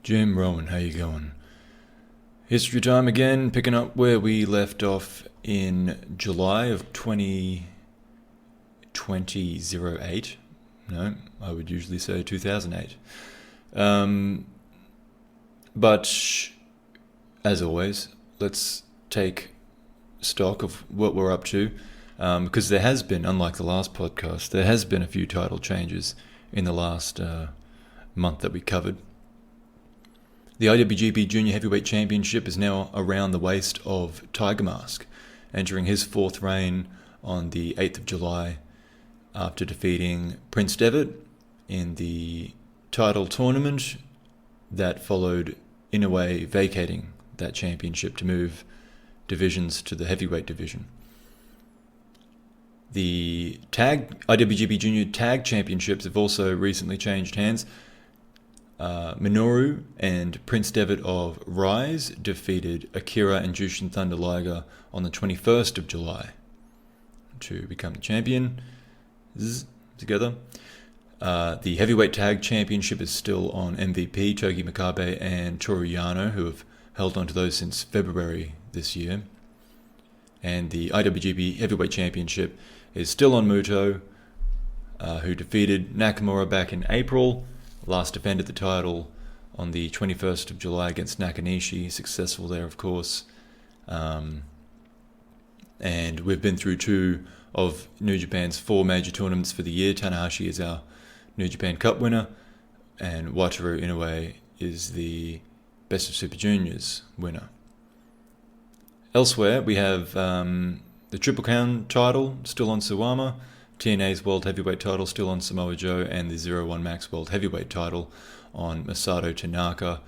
Jim Rowan, how you going? History time again, picking up where we left off in July of 2008. No, I would usually say 2008. But as always, let's take stock of what we're up to, because there has been, unlike the last podcast, there has been a few title changes in the last month that we covered. The Iwgp Junior Heavyweight Championship is now around the waist of Tiger Mask, entering his fourth reign on the 8th of July after defeating Prince Devitt in the title tournament that followed Inoue vacating that championship to move divisions to the heavyweight division. The IWGP Junior Tag Championships have also recently changed hands. Minoru and Prince Devitt of Rise defeated Akira and Jushin Thunder Liga on the 21st of July to become the champion together. The Heavyweight Tag Championship is still on MVP, Togi, Makabe and Toru Yano, who have held on to those since February this year. And the IWGP Heavyweight Championship is still on Muto, who defeated Nakamura back in April. Last defended the title on the 21st of July against Nakanishi, successful there, of course. And we've been through two of New Japan's four major tournaments for the year. Tanahashi is our New Japan Cup winner, and Wataru Inoue is the Best of Super Juniors winner. Elsewhere, we have the Triple Crown title still on Suwama, TNA's World Heavyweight title still on Samoa Joe, and the 01 Max World Heavyweight title on Masato Tanaka,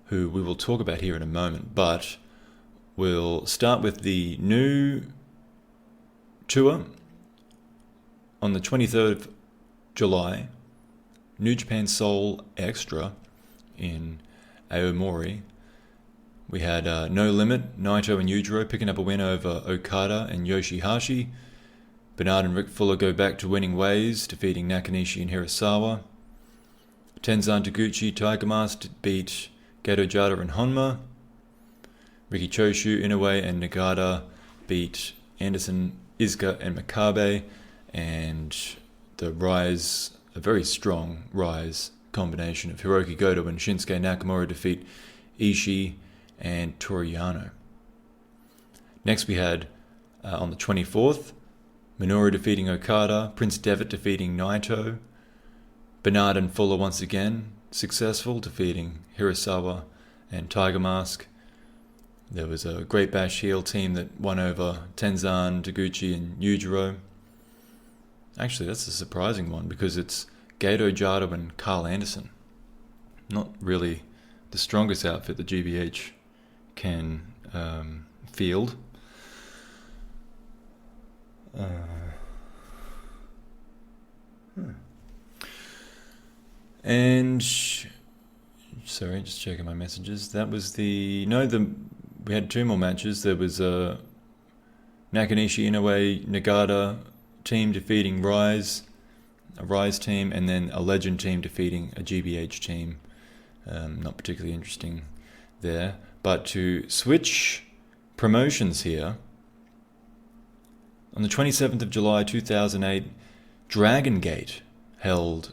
who we will talk about here in a moment. But we'll start with the new tour. On the 23rd of July, New Japan Seoul Extra in Aomori. We had No Limit, Naito and Yujiro picking up a win over Okada and Yoshihashi. Bernard and Rick Fuller go back to winning ways, defeating Nakanishi and Hirasawa. Tenzan Taguchi, Tiger Mask beat Gedo Jada and Honma. Riki Choshu, Inoue and Nagada beat Anderson, Iizuka and Makabe. And the Rise, a very strong Rise combination of Hiroki Goto and Shinsuke Nakamura defeat Ishii and Toru Yano. Next we had, on the 24th, Minoru defeating Okada, Prince Devitt defeating Naito, Bernard and Fuller once again successful, defeating Hirasawa and Tiger Mask. There was a Great Bash heel team that won over Tenzan, Taguchi and Yujiro. Actually, that's a surprising one because it's Gedo Jado and Carl Anderson. Not really the strongest outfit the GBH can field. And sorry, just checking my messages. That was we had two more matches. There was a Nakanishi Inoue Nagada team defeating a Rise team, and then a Legend team defeating a GBH team. Not particularly interesting there. But to switch promotions here, on the 27th of July 2008, Dragon Gate held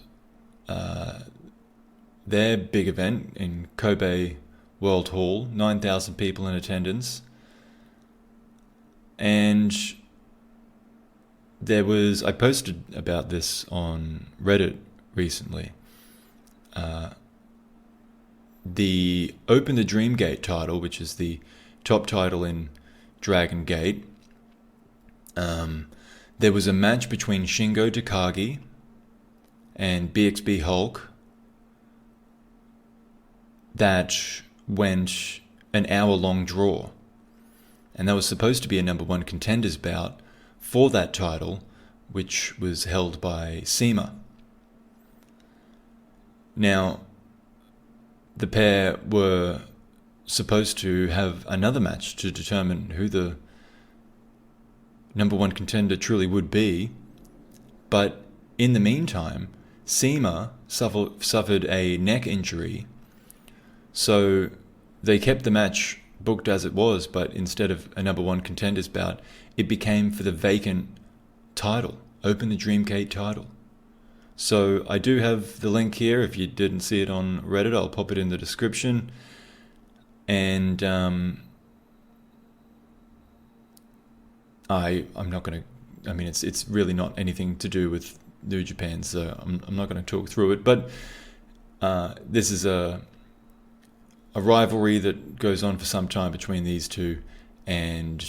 their big event in Kobe World Hall, 9,000 people in attendance. And I posted about this on Reddit recently. The Open the Dream Gate title, which is the top title in Dragon Gate, there was a match between Shingo Takagi and BXB Hulk that went an hour-long draw. And that was supposed to be a number one contenders bout for that title, which was held by CIMA. Now, the pair were supposed to have another match to determine who the number one contender truly would be, but in the meantime, CIMA suffered a neck injury, So they kept the match booked as it was, but instead of a number one contenders bout, it became for the vacant title, Open the Dreamgate title. So I do have the link here. If you didn't see it on Reddit, I'll pop it in the description. And I'm not going to, I mean, it's really not anything to do with New Japan, so I'm not going to talk through it. But this is a rivalry that goes on for some time between these two. And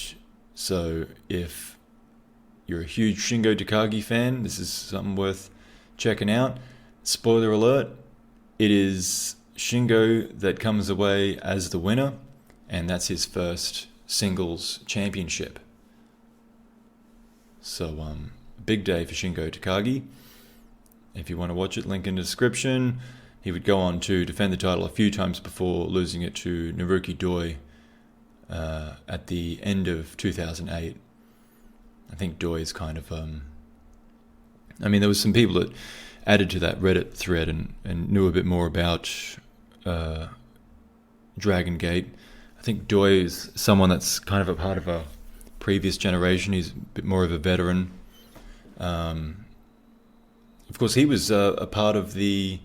so if you're a huge Shingo Takagi fan, this is something worth checking out. Spoiler alert, it is Shingo that comes away as the winner, and that's his first singles championship. So big day for Shingo Takagi. If you want to watch it, link in the description. He would go on to defend the title a few times before losing it to Naruki Doi at the end of 2008. I think Doi is kind of... I mean, there was some people that added to that Reddit thread and knew a bit more about Dragon Gate. I think Doi is someone that's kind of a part of a previous generation. He's a bit more of a veteran. Of course, he was a part of the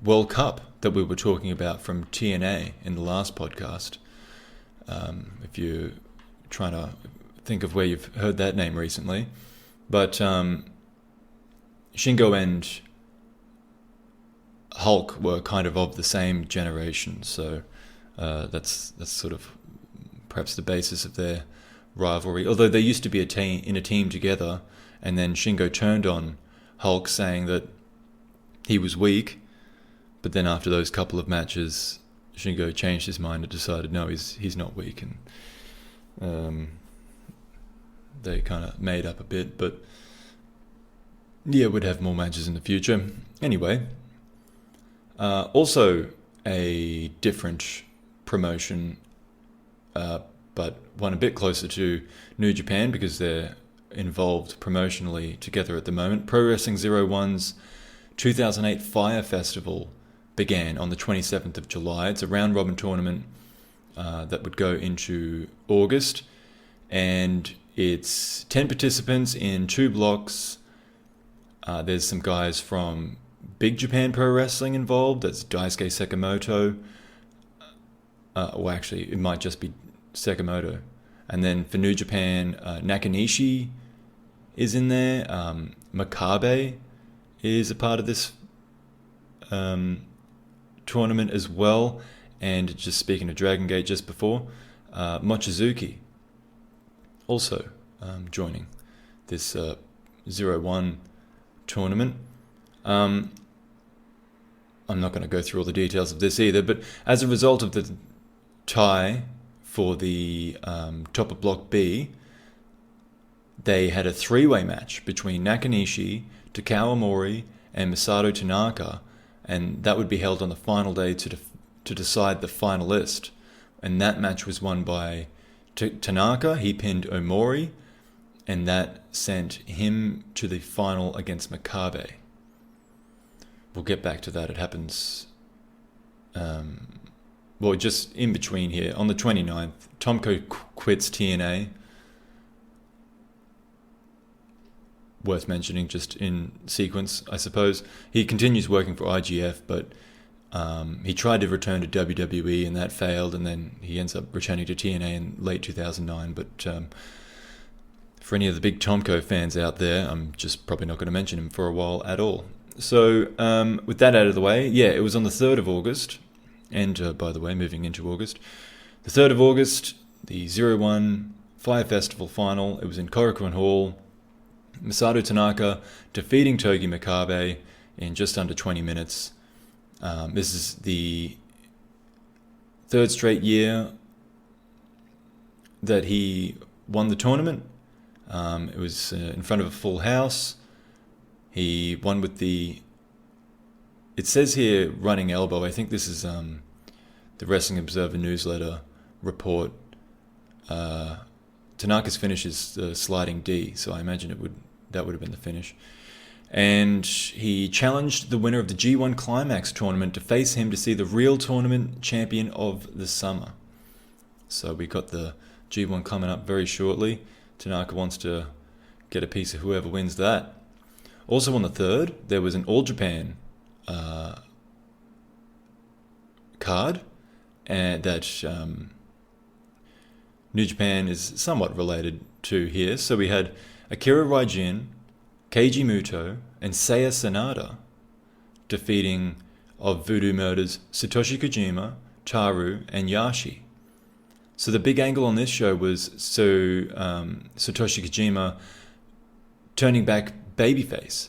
World Cup that we were talking about from TNA in the last podcast. If you're trying to think of where you've heard that name recently. But Shingo and Hulk were kind of the same generation, so that's sort of perhaps the basis of their rivalry. Although they used to be in a team together, and then Shingo turned on Hulk, saying that he was weak. But then after those couple of matches, Shingo changed his mind and decided no, he's not weak, and they kind of made up a bit. But yeah, would have more matches in the future. Anyway, also a different promotion, but one a bit closer to New Japan because they're involved promotionally together at the moment. Pro Wrestling 01's 2008 Fire Festival began on the 27th of July. It's a round-robin tournament that would go into August, and it's 10 participants in 2 blocks. There's some guys from Big Japan Pro Wrestling involved. That's Daisuke Sekimoto. Or actually, it might just be Sekimoto. And then for New Japan, Nakanishi is in there. Makabe is a part of this tournament as well. And just speaking of Dragon Gate just before, Mochizuki also joining this 01 tournament. I'm not going to go through all the details of this either, but as a result of the tie for the top of Block B, they had a 3-way match between Nakanishi, Takao Mori, and Masato Tanaka, and that would be held on the final day to decide the finalist. And that match was won by Tanaka. He pinned Omori, and that sent him to the final against Makabe. We'll get back to that. It happens, just in between here. On the 29th, Tomco Quits Tna. Worth mentioning just in sequence, I suppose. He continues working for IGF, but he tried to return to WWE and that failed, and then he ends up returning to TNA in late 2009. But for any of the big Tomco fans out there, I'm just probably not going to mention him for a while at all. So with that out of the way, yeah, it was on the 3rd of August, and by the way, moving into August, the 3rd of August, the 01 Fire Festival final. It was in Korakuen Hall. Masato Tanaka defeating Togi Makabe in just under 20 minutes. This is the 3rd straight year that he won the tournament. It was in front of a full house. He won with it says here running elbow. I think this is the Wrestling Observer newsletter report. Tanaka's finish is the sliding D, so I imagine that would have been the finish. And he challenged the winner of the G1 Climax tournament to face him to see the real tournament champion of the summer. So we got the G1 coming up very shortly. Tanaka wants to get a piece of whoever wins that. Also on the 3rd, there was an All Japan card, and that New Japan is somewhat related to here. So we had Akira Raijin, Keiji Muto, and Seiya Sanada defeating of Voodoo Murder's Satoshi Kojima, Taru, and Yoshi. So the big angle on this show was Satoshi Kojima turning back babyface.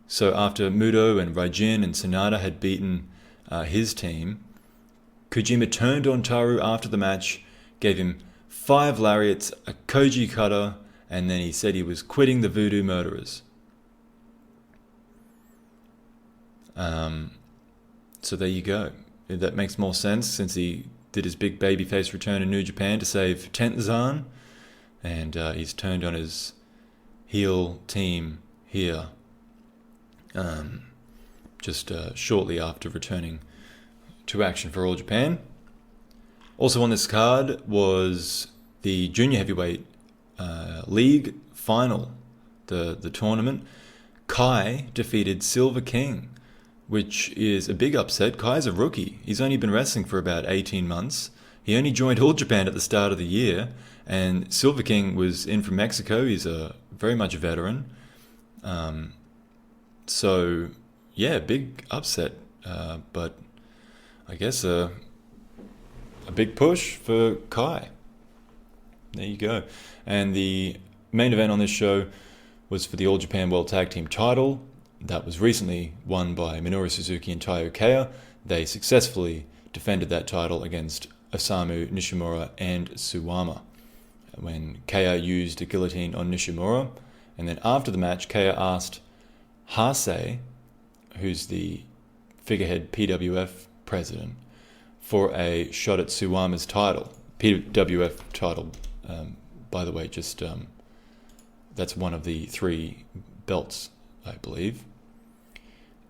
So after Muto and Raijin and Sanada had beaten his team, Kojima turned on Taru after the match, gave him 5 lariats, a Koji cutter, and then he said he was quitting the Voodoo Murderers. So there you go. That makes more sense since he did his big babyface return in New Japan to save Tenzan, and he's turned on his heel team here just shortly after returning to action for All Japan. Also on this card was the Junior Heavyweight League Final, the tournament. Kai defeated Silver King, which is a big upset. Kai's a rookie. He's only been wrestling for about 18 months. He only joined All Japan at the start of the year, and Silver King was in from Mexico. He's a very much a veteran. So, yeah, big upset, but I guess a big push for Kai. There you go. And the main event on this show was for the All Japan World Tag Team title. That was recently won by Minoru Suzuki and Taiyo Kea. They successfully defended that title against Osamu, Nishimura, and Suwama when Kea used a guillotine on Nishimura. And then after the match, Kea asked Hase, who's the figurehead PWF president, for a shot at Suwama's title. PWF title, by the way, just that's one of the 3 belts, I believe.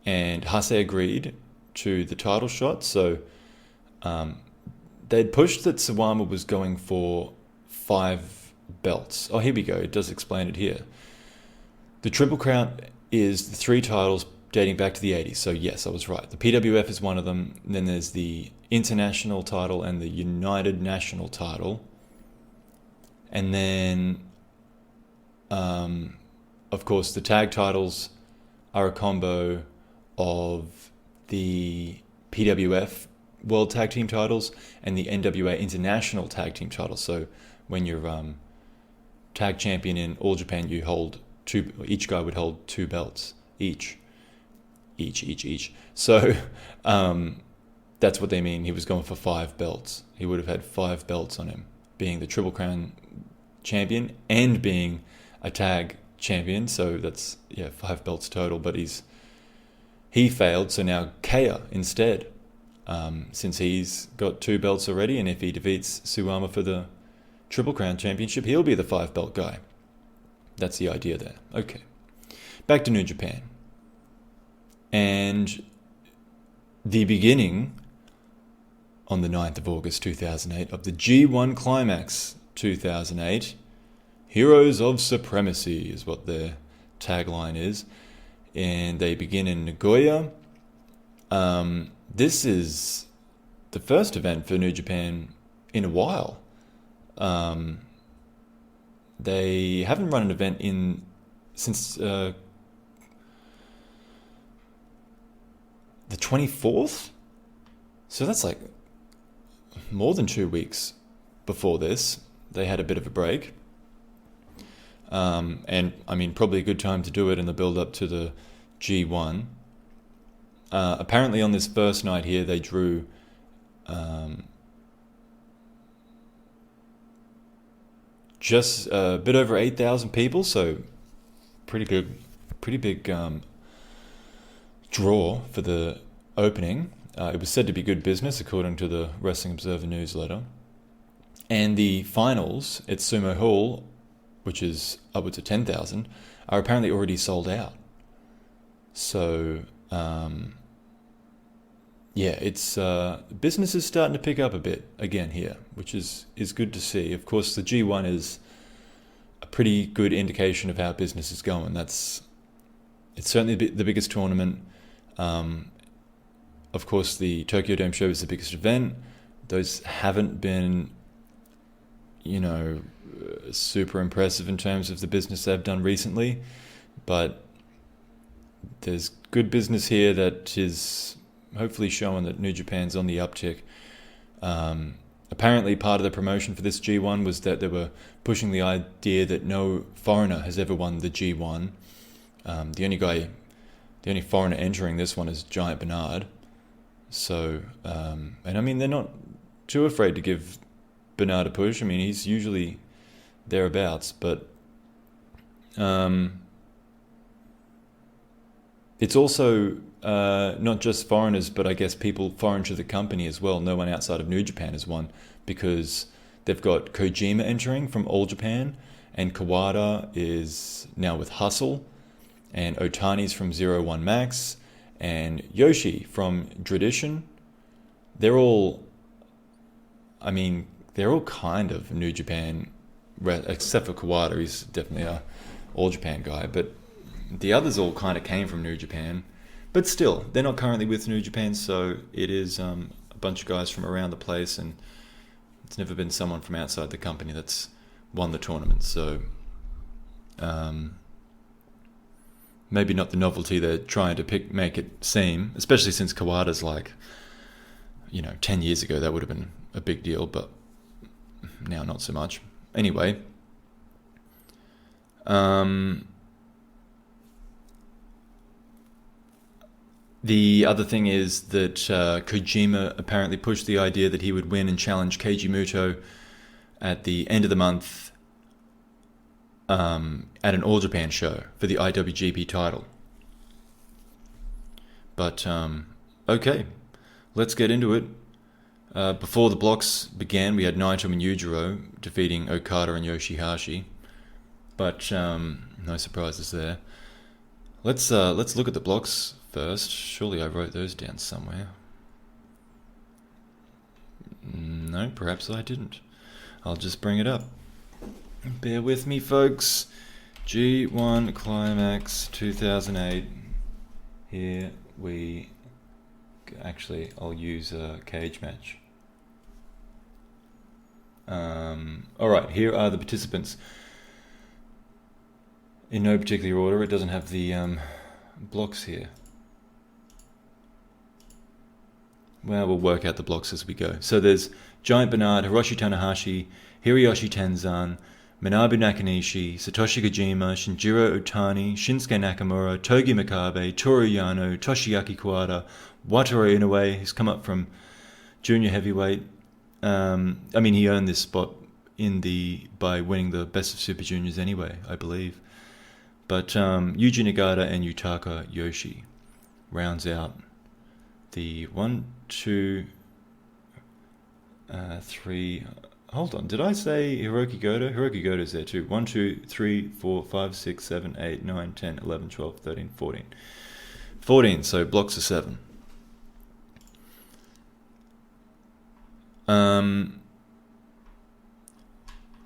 And Hase agreed to the title shot. So they'd pushed that Suwama was going for 5 belts. Oh, here we go. It does explain it here. The Triple Crown is the 3 titles dating back to the 80s. So yes, I was right. The PWF is one of them. And then there's the International title and the United National title. And then, of course, the tag titles are a combo of the PWF World Tag Team titles and the NWA International Tag Team titles. So when you're tag champion in All Japan, you hold 2. Each guy would hold 2 belts each. So that's what they mean. He was going for 5 belts. He would have had 5 belts on him, being the Triple Crown champion and being a tag champion. So that's 5 belts total. But he failed. So now Kea instead, since he's got 2 belts already, and if he defeats Suwama for the Triple Crown championship, he'll be the 5 belt guy. That's the idea there. Okay, back to New Japan. And the beginning on the 9th of August 2008 of the G1 Climax 2008. Heroes of Supremacy is what their tagline is. And they begin in Nagoya. This is the first event for New Japan in a while. They haven't run an event since the 24th? So that's like more than 2 weeks before this. They had a bit of a break. And I mean, probably a good time to do it in the build up to the G1. Apparently on this first night here, they drew just a bit over 8,000 people. So pretty big draw for the opening. It was said to be good business according to the Wrestling Observer newsletter. And the finals at Sumo Hall, which is upwards of 10,000, are apparently already sold out. So, yeah, it's business is starting to pick up a bit again here, which is good to see. Of course, the G1 is a pretty good indication of how business is going. It's certainly the biggest tournament. Of course, the Tokyo Dome show is the biggest event. Those haven't been, super impressive in terms of the business they've done recently, but there's good business here that is hopefully showing that New Japan's on the uptick. Apparently part of the promotion for this G1 was that they were pushing the idea that no foreigner has ever won the G1. The only foreigner entering this one is Giant Bernard. So, and I mean, they're not too afraid to give Bernard a push. I mean, he's usually thereabouts, but it's also not just foreigners, but I guess people foreign to the company as well. No one outside of New Japan has won, because they've got Kojima entering from All Japan, and Kawada is now with Hustle, and Otani's from 01 Max, and Yoshi from Tradition. They're all kind of New Japan, except for Kawada. He's definitely a All Japan guy, but the others all kind of came from New Japan. But still, they're not currently with New Japan, so it is a bunch of guys from around the place, and it's never been someone from outside the company that's won the tournament. So maybe not the novelty they're trying to make it seem, especially since Kawada's 10 years ago, that would have been a big deal, but now not so much. Anyway, the other thing is that Kojima apparently pushed the idea that he would win and challenge Keiji Muto at the end of the month at an All Japan show for the IWGP title. But, okay, let's get into it. Before the blocks began, we had Naito and Yujiro defeating Okada and Yoshihashi. But no surprises there. Let's look at the blocks first. Surely I wrote those down somewhere. No, perhaps I didn't. I'll just bring it up. Bear with me, folks. G1 Climax 2008. Here we... Actually, I'll use a cage match. Alright, here are the participants. In no particular order. It doesn't have the blocks here. Well, we'll work out the blocks as we go. So there's Giant Bernard, Hiroshi Tanahashi, Hiroyoshi Tenzan, Manabu Nakanishi, Satoshi Kojima, Shinjiro Otani, Shinsuke Nakamura, Togi Makabe, Toru Yano, Toshiaki Kawada, Wataru Inoue, who's come up from junior heavyweight. He earned this spot by winning the Best of Super Juniors anyway, I believe. But Yuji Nagada and Yutaka Yoshi rounds out the 1, 2, 3... Hold on, did I say Hiroki Goto? Hiroki Goto's there too. 1, 2, 3, 4, 5, 6, 7, 8, 9, 10, 11, 12, 13, 14. 14, so blocks of 7. Now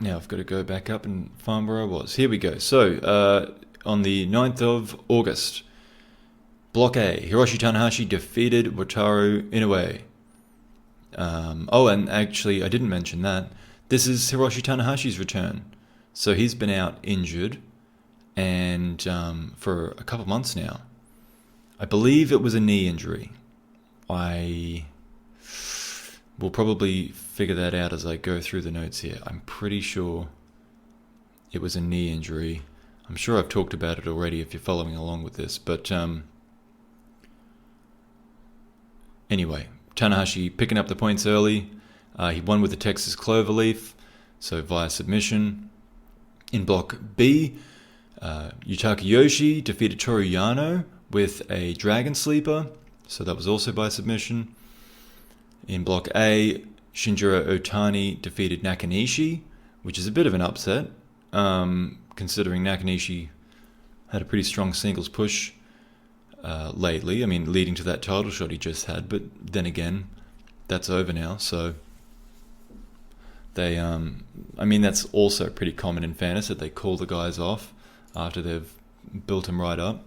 I've got to go back up and find where I was. Here we go. So, on the 9th of August, Block A, Hiroshi Tanahashi defeated Wataru Inoue. And actually, I didn't mention that. This is Hiroshi Tanahashi's return. So he's been out injured and for a couple of months now. I believe it was a knee injury. I will probably figure that out as I go through the notes here. I'm pretty sure it was a knee injury. I'm sure I've talked about it already if you're following along with this. But anyway, Tanahashi picking up the points early. He won with the Texas Cloverleaf, so via submission. In Block B, Yutaka Yoshi defeated Toru Yano with a Dragon Sleeper, so that was also by submission. In Block A, Shinjiro Otani defeated Nakanishi, which is a bit of an upset, considering Nakanishi had a pretty strong singles push lately. I mean, leading to that title shot he just had, but then again, that's over now, so they, I mean, that's also pretty common in fairness, that they call the guys off after they've built them right up.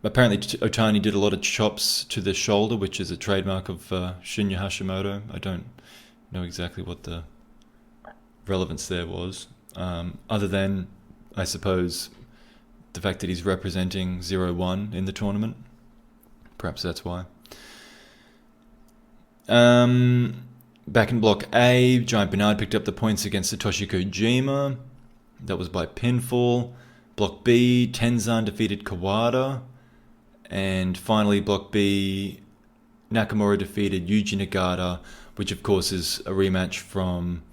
Apparently Otani did a lot of chops to the shoulder, which is a trademark of Shinya Hashimoto. I don't know exactly what the relevance there was, other than, I suppose, the fact that he's representing 0-1 in the tournament. Perhaps that's why. Back in Block A, Giant Bernard picked up the points against Satoshi Kojima. That was by pinfall. Block B, Tenzan defeated Kawada. And finally, Block B, Nakamura defeated Yuji Nagada, which of course is a rematch from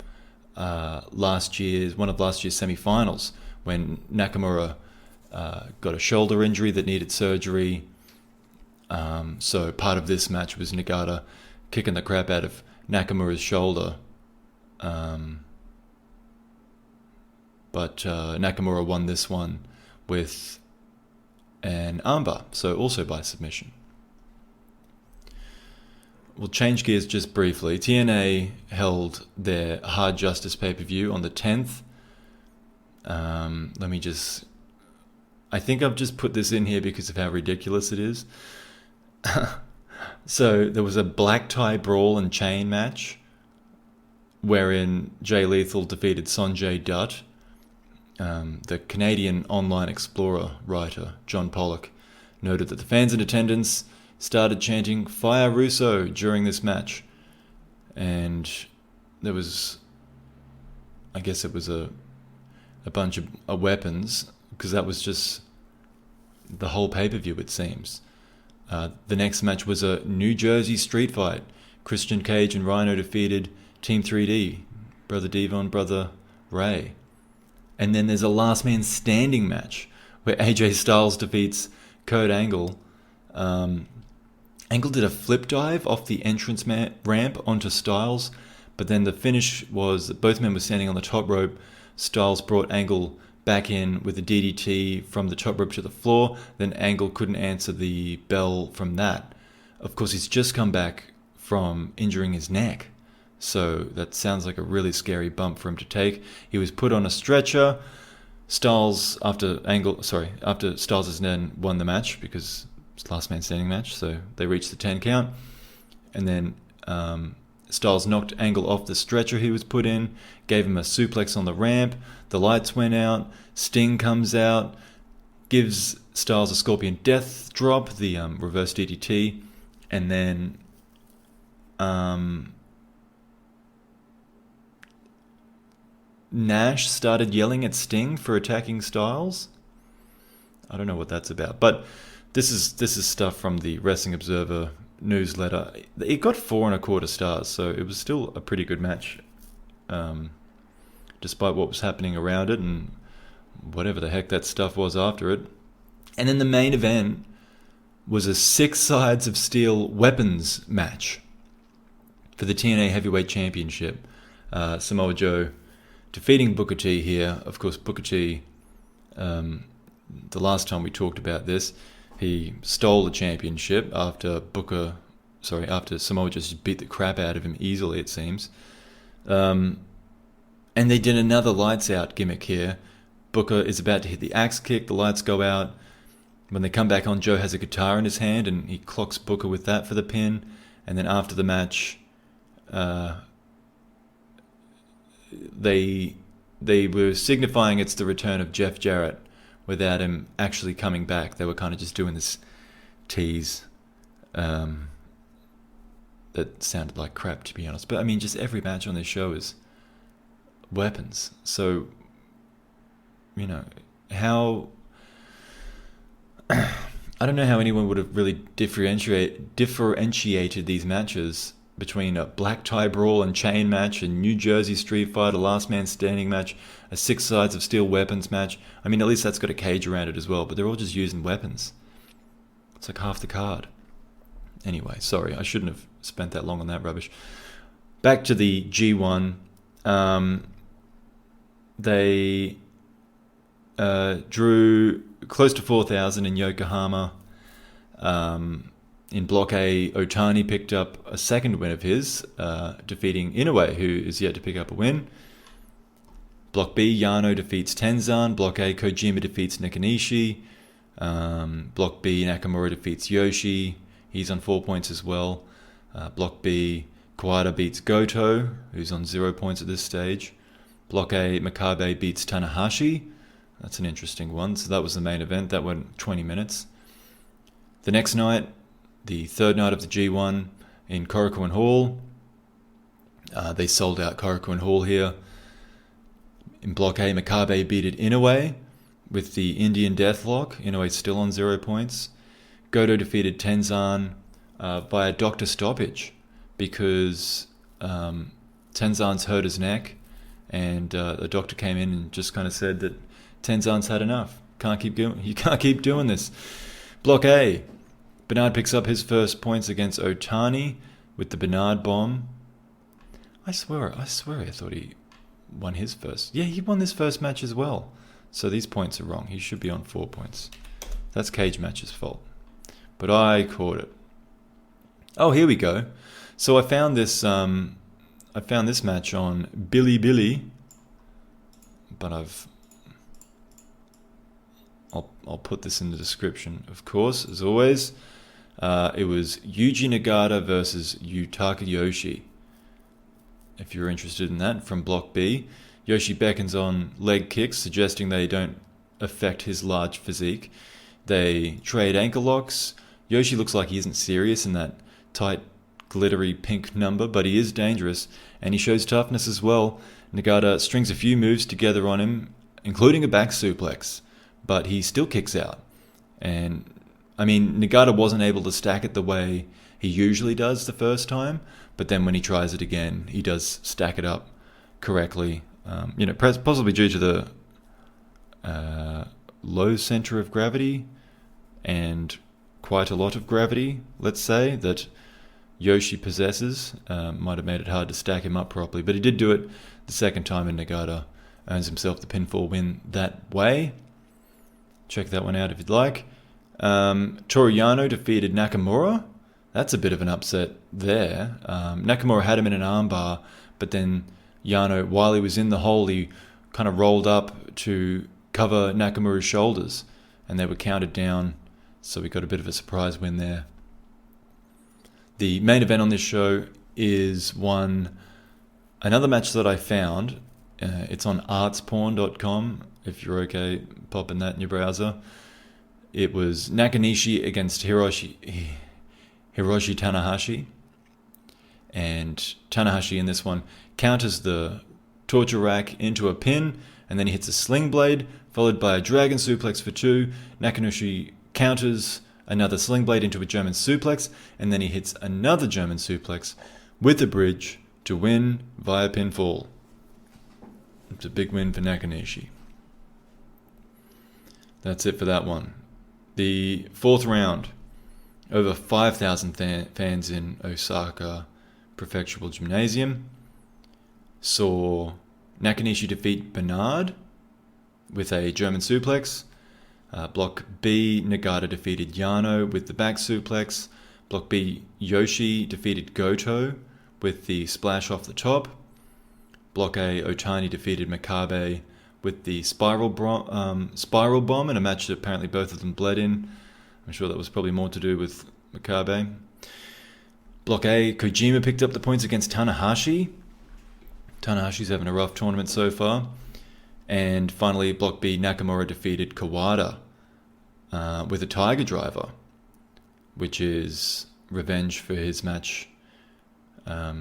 one of last year's semi-finals, when Nakamura got a shoulder injury that needed surgery. So part of this match was Nagada kicking the crap out of Nakamura's shoulder. But Nakamura won this one with an armbar, so also by submission. We'll change gears just briefly. TNA held their Hard Justice pay-per-view on the 10th. I think I've just put this in here because of how ridiculous it is. So there was a black tie brawl and chain match wherein Jay Lethal defeated Sonjay Dutt. The Canadian Online Explorer writer, John Pollock, noted that the fans in attendance started chanting "Fire Russo" during this match. And there was, I guess it was a bunch of weapons, because that was just the whole pay-per-view, it seems. The next match was a New Jersey street fight. Christian Cage and Rhino defeated Team 3D, Brother Devon, Brother Ray. And then there's a last man standing match where AJ Styles defeats Kurt Angle. Angle did a flip dive off the entrance ramp onto Styles, but then the finish was that both men were standing on the top rope. Styles brought Angle back in with a DDT from the top rope to the floor. Then Angle couldn't answer the bell from that. Of course, he's just come back from injuring his neck, so that sounds like a really scary bump for him to take. He was put on a stretcher. Styles, after Styles' then won the match, because it's last man standing match, so they reached the 10 count. And then Styles knocked Angle off the stretcher he was put in, gave him a suplex on the ramp. The lights went out. Sting comes out, gives Styles a Scorpion Death Drop, the reverse DDT, and then Nash started yelling at Sting for attacking Styles. I don't know what that's about, but this is stuff from the Wrestling Observer newsletter. It got 4.25 stars, so it was still a pretty good match, despite what was happening around it and whatever the heck that stuff was after it. And then the main event was a 6 sides of steel weapons match for the TNA Heavyweight Championship. Samoa Joe defeating Booker T here. Of course, Booker T, the last time we talked about this, he stole the championship after Samoa just beat the crap out of him easily, it seems. And they did another lights out gimmick here. Booker is about to hit the axe kick, the lights go out. When they come back on, Joe has a guitar in his hand and he clocks Booker with that for the pin. And then after the match, they were signifying it's the return of Jeff Jarrett without him actually coming back. They were kind of just doing this tease that sounded like crap, to be honest. But I mean, just every match on this show is weapons. So, you know, how... I don't know how anyone would have really differentiated these matches between a black tie brawl and chain match, a New Jersey street fight, a last man standing match, a 6 sides of steel weapons match. I mean, at least that's got a cage around it as well, but they're all just using weapons. It's like half the card. Anyway, sorry, I shouldn't have spent that long on that rubbish. Back to the G1. They drew close to 4,000 in Yokohama. In Block A, Otani picked up a second win of his, defeating Inoue, who is yet to pick up a win. Block B, Yano defeats Tenzan. Block A, Kojima defeats Nakanishi. Block B, Nakamura defeats Yoshi. He's on 4 points as well. Block B, Kawada beats Goto, who's on 0 points at this stage. Block A, Makabe beats Tanahashi. That's an interesting one. So that was the main event. That went 20 minutes. The next night, the third night of the G1 in Korakuen Hall. They sold out Korakuen Hall here. In Block A, Makabe beat Inoue with the Indian Deathlock. Inoue's still on 0 points. Goto defeated Tenzan via doctor stoppage because Tenzan's hurt his neck, and the doctor came in and just kind of said that Tenzan's had enough. You can't keep doing this. Block A, Bernard picks up his first points against Otani with the Bernard bomb. I swear I thought he won his first. Yeah, he won this first match as well. So these points are wrong. He should be on 4 points. That's Cage Match's fault. But I caught it. Oh, here we go. So I found this match on Bilibili, but I'll put this in the description, of course, as always. It was Yuji Nagata versus Yutaka Yoshi. If you're interested in that, from Block B. Yoshi beckons on leg kicks, suggesting they don't affect his large physique. They trade ankle locks. Yoshi looks like he isn't serious in that tight, glittery pink number, but he is dangerous, and he shows toughness as well. Nagata strings a few moves together on him, including a back suplex, but he still kicks out. And, I mean, Nagata wasn't able to stack it the way he usually does the first time, but then when he tries it again, he does stack it up correctly. Possibly due to the low center of gravity and quite a lot of gravity, let's say, that Yoshi possesses. Might have made it hard to stack him up properly, but he did do it the second time, and Nagata earns himself the pinfall win that way. Check that one out if you'd like. Toru Yano defeated Nakamura. That's a bit of an upset there. Nakamura had him in an armbar, but then Yano, while he was in the hole, he kind of rolled up to cover Nakamura's shoulders, and they were counted down, so we got a bit of a surprise win there. The main event on this show is another match that I found. It's on artsporn.com, if you're okay popping that in your browser. It was Nakanishi against Hiroshi Tanahashi. And Tanahashi in this one counters the torture rack into a pin, and then he hits a sling blade, followed by a dragon suplex for 2. Nakanishi counters another sling blade into a German suplex, and then he hits another German suplex with a bridge to win via pinfall. It's a big win for Nakanishi. That's it for that one. The fourth round, over 5,000 fans in Osaka Prefectural Gymnasium, saw Nakanishi defeat Bernard with a German suplex. Block B, Nagata defeated Yano with the back suplex. Block B, Yoshi defeated Goto with the splash off the top. Block A, Otani defeated Makabe with the spiral bomb in a match that apparently both of them bled in. I'm sure that was probably more to do with Makabe. Block A, Kojima picked up the points against Tanahashi. Tanahashi's having a rough tournament so far. And finally, Block B, Nakamura defeated Kawada with a Tiger Driver, which is revenge for his match at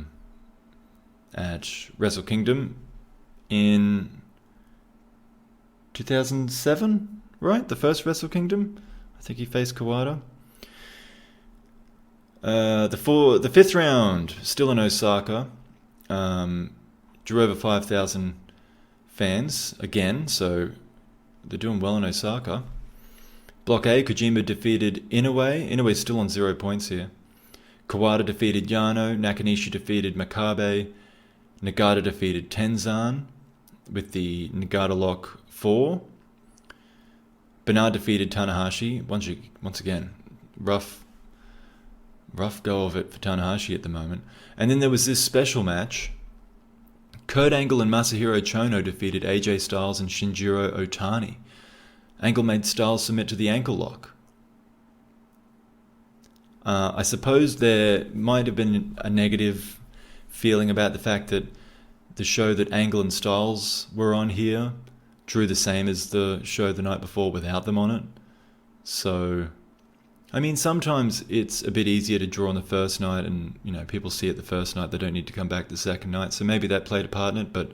Wrestle Kingdom in 2007, right? The first Wrestle Kingdom. I think he faced Kawada. The fifth round, still in Osaka, drew over 5,000 fans again, so they're doing well in Osaka. Block A, Kojima defeated Inoue. Inoue's still on 0 points here. Kawada defeated Yano. Nakanishi defeated Makabe. Nagata defeated Tenzan with the Nagata Lock 4. Bernard defeated Tanahashi. Once again, rough go of it for Tanahashi at the moment. And then there was this special match. Kurt Angle and Masahiro Chono defeated AJ Styles and Shinjiro Otani. Angle made Styles submit to the ankle lock. I suppose there might have been a negative feeling about the fact that the show that Angle and Styles were on here drew the same as the show the night before without them on it. So, I mean, sometimes it's a bit easier to draw on the first night and, people see it the first night. They don't need to come back the second night. So maybe that played a part in it, but,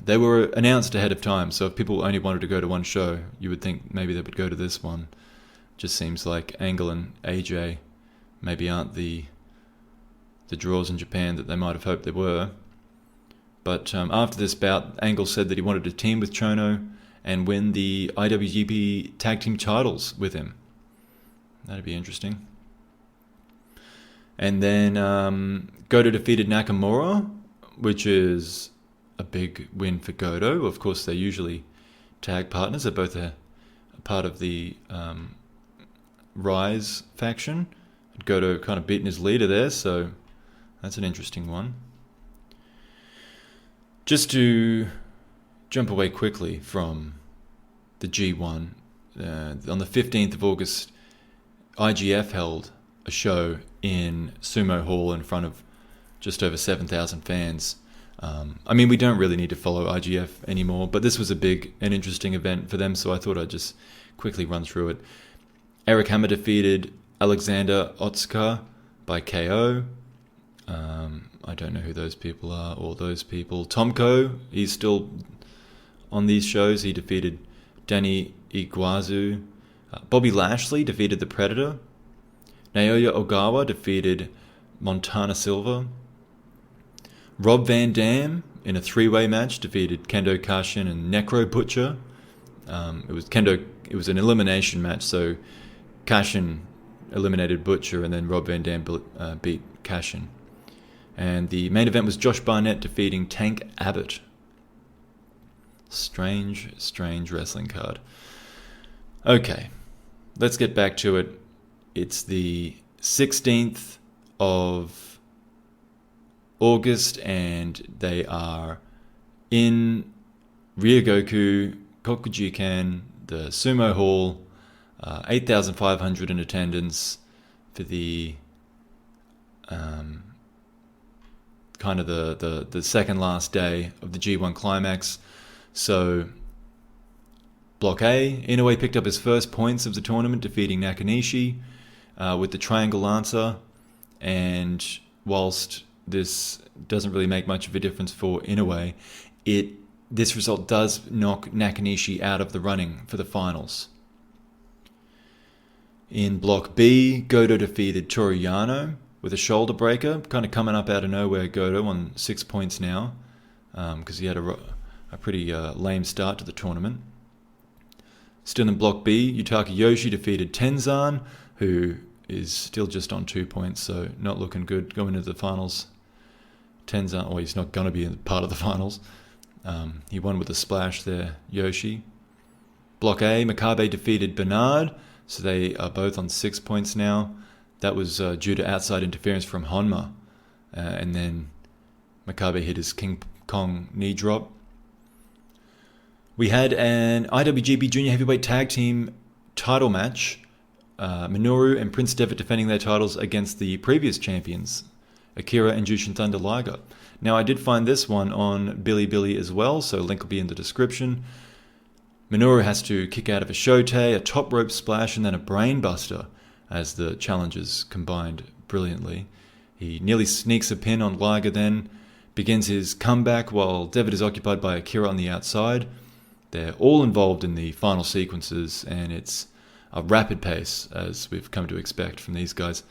they were announced ahead of time. So if people only wanted to go to one show, you would think maybe they would go to this one. Just seems like Angle and AJ maybe aren't the draws in Japan that they might have hoped they were. But after this bout, Angle said that he wanted to team with Chono and win the Iwgp tag team titles with him. That'd be interesting. And then Goto defeated Nakamura, which is a big win for Goto. Of course, they're usually tag partners. They're both a part of the Rise faction. Goto kind of beaten his leader there, so that's an interesting one. Just to jump away quickly from the G1, on the 15th of August, IGF held a show in Sumo Hall in front of just over 7,000 fans. We don't really need to follow IGF anymore, but this was a big and interesting event for them, so I thought I'd just quickly run through it. Eric Hammer defeated Alexander Otsuka by KO. I don't know who those people are, or those people. Tomco, he's still on these shows. He defeated Danny Iguazu. Bobby Lashley defeated The Predator. Naoya Ogawa defeated Montana Silva. Rob Van Dam, in a three-way match, defeated Kendo Kashin and Necro Butcher. It was an elimination match, so Kashin eliminated Butcher, and then Rob Van Dam beat Kashin. And the main event was Josh Barnett defeating Tank Abbott. Strange wrestling card. Okay, let's get back to it. It's the 16th of August, and they are in Ryogoku Kokujikan, the Sumo Hall. 8,500 in attendance for the kind of the second last day of the G1 Climax. So Block A, Inoue picked up his first points of the tournament, defeating Nakanishi with the triangle lancer. And whilst this doesn't really make much of a difference for Inoue, this result does knock Nakanishi out of the running for the finals. In Block B, Goto defeated Toru Yano with a shoulder breaker, kind of coming up out of nowhere. Goto on 6 points now, because he had a pretty lame start to the tournament. Still in Block B, Yutaka Yoshi defeated Tenzan, who is still just on 2 points, so not looking good going into the finals. Tenzan, well, he's not going to be part of the finals. He won with a splash there, Yoshi. Block A, Makabe defeated Bernard, so they are both on 6 points now. That was due to outside interference from Honma. And then Makabe hit his King Kong knee drop. We had an IWGP Junior Heavyweight Tag Team title match. Minoru and Prince Devitt defending their titles against the previous champions, Akira and Jushin Thunder Liger. Now, I did find this one on Bilibili as well, so link will be in the description. Minoru has to kick out of a shote, a top rope splash, and then a brainbuster as the challengers combined brilliantly. He nearly sneaks a pin on Liger, then begins his comeback while Devitt is occupied by Akira on the outside. They're all involved in the final sequences, and it's a rapid pace, as we've come to expect from these guys,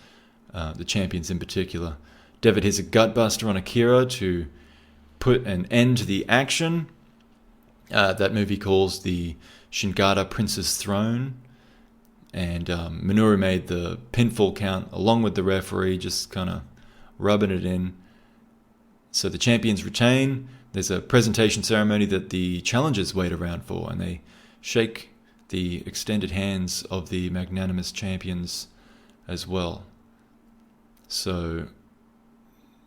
the champions in particular. Devitt hits a gutbuster on Akira to put an end to the action. That movie calls the Shingada Prince's Throne. And Minoru made the pinfall count along with the referee, just kind of rubbing it in. So the champions retain. There's a presentation ceremony that the challengers wait around for, and they shake the extended hands of the magnanimous champions as well. So,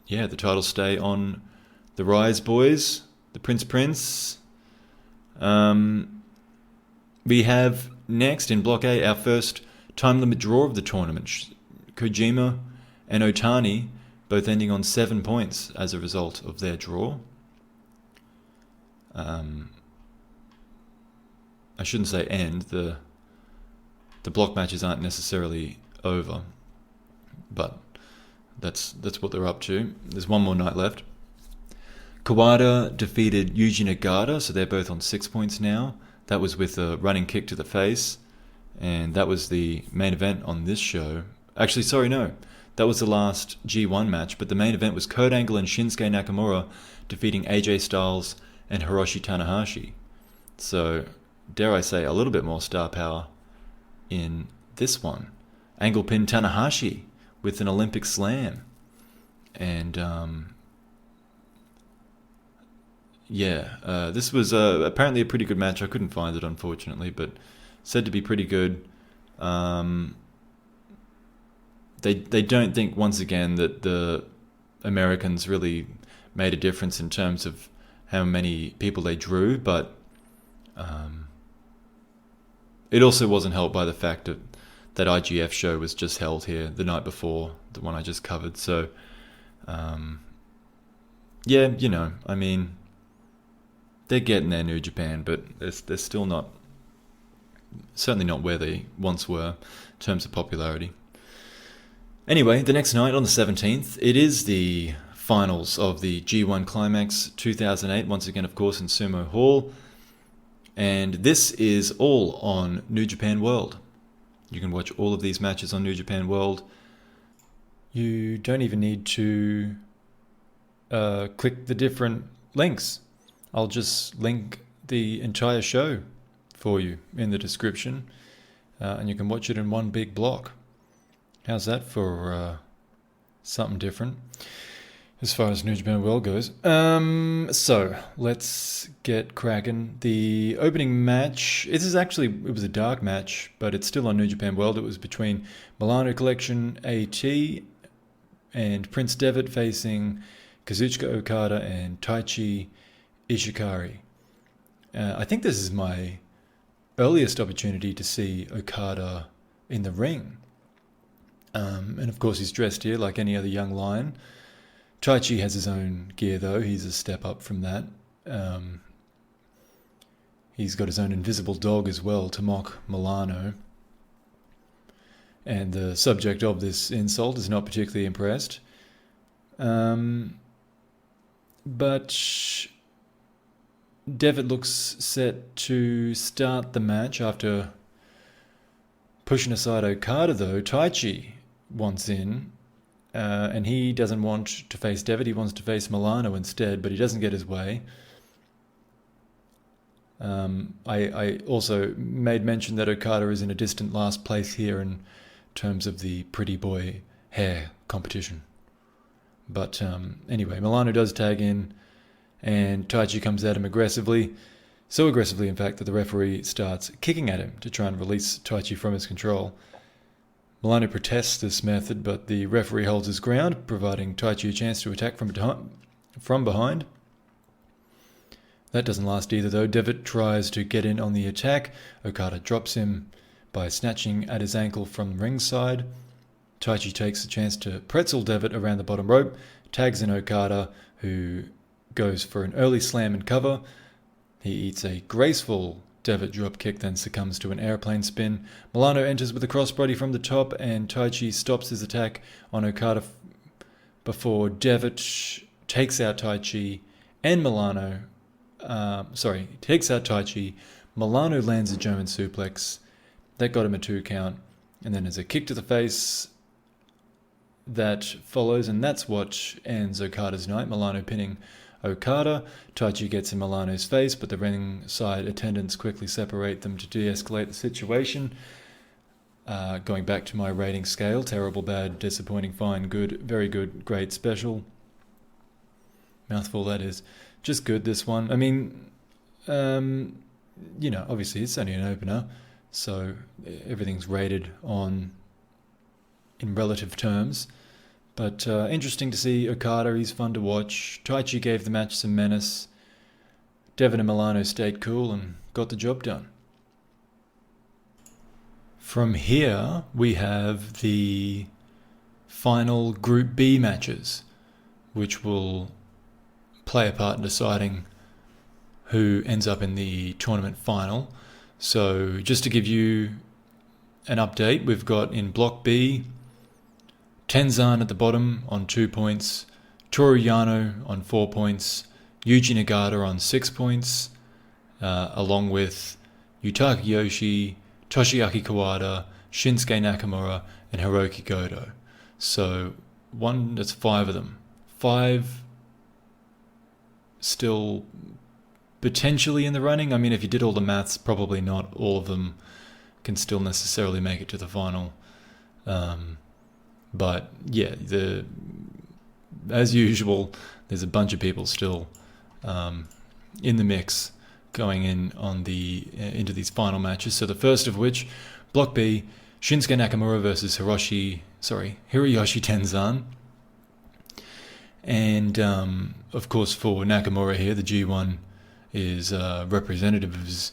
yeah, the titles stay on the Rise boys, the Prince. We have next in Block A our first time limit draw of the tournament. Kojima and Otani both ending on 7 points as a result of their draw. I shouldn't say end. The block matches aren't necessarily over, but that's what they're up to. There's one more night left. Kawada defeated Yuji Nagada, so they're both on 6 points now. That was with a running kick to the face, and that was the main event on this show. Actually, sorry, no. That was the last G1 match, but the main event was Kurt Angle and Shinsuke Nakamura defeating AJ Styles and Hiroshi Tanahashi. So, dare I say, a little bit more star power in this one. Angle pinned Tanahashi with an Olympic slam. And, this was apparently a pretty good match. I couldn't find it, unfortunately, but said to be pretty good. They don't think, once again, that the Americans really made a difference in terms of how many people they drew, but it also wasn't helped by the fact that IGF show was just held here the night before the one I just covered. So, they're getting there, New Japan, but they're still certainly not where they once were in terms of popularity. Anyway, the next night on the 17th, it is the finals of the G1 Climax 2008, once again, of course, in Sumo Hall. And this is all on New Japan World. You can watch all of these matches on New Japan World. You don't even need to click the different links. I'll just link the entire show for you in the description, and you can watch it in one big block. How's that for something different as far as New Japan World goes? So let's get cracking. The opening match, it was a dark match, but it's still on New Japan World. It was between Milano Collection AT and Prince Devitt facing Kazuchika Okada and Taichi Ishikari. I think this is my earliest opportunity to see Okada in the ring. And of course he's dressed here like any other young lion. Taichi has his own gear though. He's a step up from that. He's got his own invisible dog as well to mock Milano. And the subject of this insult is not particularly impressed. But Devitt looks set to start the match after pushing aside Okada though. Taichi wants in, and he doesn't want to face Devitt. He wants to face Milano instead, but he doesn't get his way. I also made mention that Okada is in a distant last place here in terms of the pretty boy hair competition. But anyway, Milano does tag in, and Taichi comes at him aggressively. So aggressively, in fact, that the referee starts kicking at him to try and release Taichi from his control. Milano protests this method, but the referee holds his ground, providing Taichi a chance to attack from behind. That doesn't last either, though. Devitt tries to get in on the attack. Okada drops him by snatching at his ankle from ringside. Taichi takes a chance to pretzel Devitt around the bottom rope, tags in Okada, who goes for an early slam and cover. He eats a graceful Devitt dropkick, then succumbs to an airplane spin. Milano enters with a crossbody from the top, and Taichi stops his attack on Okada before Devitt takes out Taichi and Milano. Takes out Taichi. Milano lands a German suplex. That got him a 2 count. And then there's a kick to the face that follows, and that's what ends Okada's night. Milano pinning Okada. Taichi gets in Milano's face, but the ringside attendants quickly separate them to de-escalate the situation. Going back to my rating scale: terrible, bad, disappointing, fine, good, very good, great, special. Mouthful, that is. Just good, this one. I mean, obviously it's only an opener. so everything's rated on in relative terms. But interesting to see Okada. He's fun to watch. Taichi gave the match some menace. Devitt and Milano stayed cool and got the job done. From here, we have the final Group B matches, which will play a part in deciding who ends up in the tournament final. So just to give you an update, we've got in Block B, Tenzan at the bottom on 2 points, Toru Yano on 4 points, Yuji Nagata on 6 points, along with Yutaka Yoshi, Toshiaki Kawada, Shinsuke Nakamura, and Hiroki Goto. So that's 5 of them. 5 still potentially in the running. I mean, if you did all the maths, probably not all of them can still necessarily make it to the final. But yeah, as usual, there's a bunch of people still in the mix going in on into these final matches. So the first of which, Block B, Shinsuke Nakamura versus Hiroshi Tenzan. And of course, for Nakamura here, the G1 is representative of his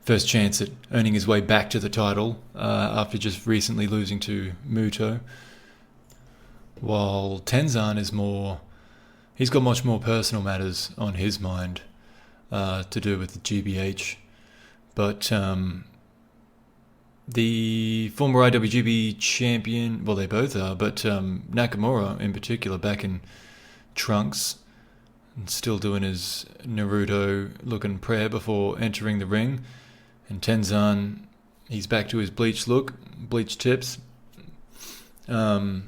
first chance at earning his way back to the title after just recently losing to Muto. While Tenzan he's got much more personal matters on his mind to do with the GBH. But the former IWGP champion, well, they both are, but Nakamura in particular, back in trunks, and still doing his Naruto-looking prayer before entering the ring. And Tenzan, he's back to his bleached look, bleached tips. And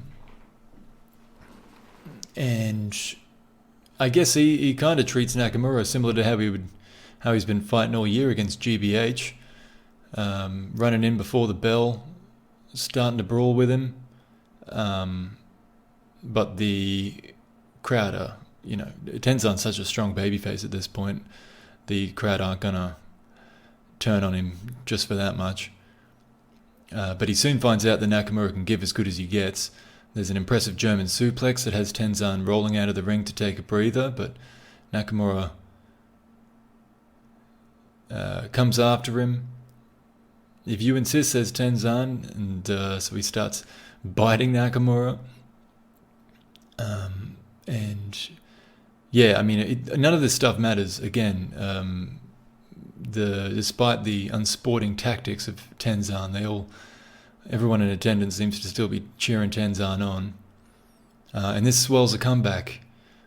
I guess he kind of treats Nakamura similar to how he's been fighting all year against GBH, running in before the bell, starting to brawl with him. But the crowd are, Tenzan's such a strong babyface at this point. The crowd aren't gonna turn on him just for that much. But he soon finds out that Nakamura can give as good as he gets. There's an impressive German suplex that has Tenzan rolling out of the ring to take a breather, but Nakamura comes after him. If you insist, says Tenzan, and so he starts biting Nakamura. And yeah, I mean, none of this stuff matters. Again, despite the unsporting tactics of Tenzan, everyone in attendance seems to still be cheering Tenzan on. And this swells a comeback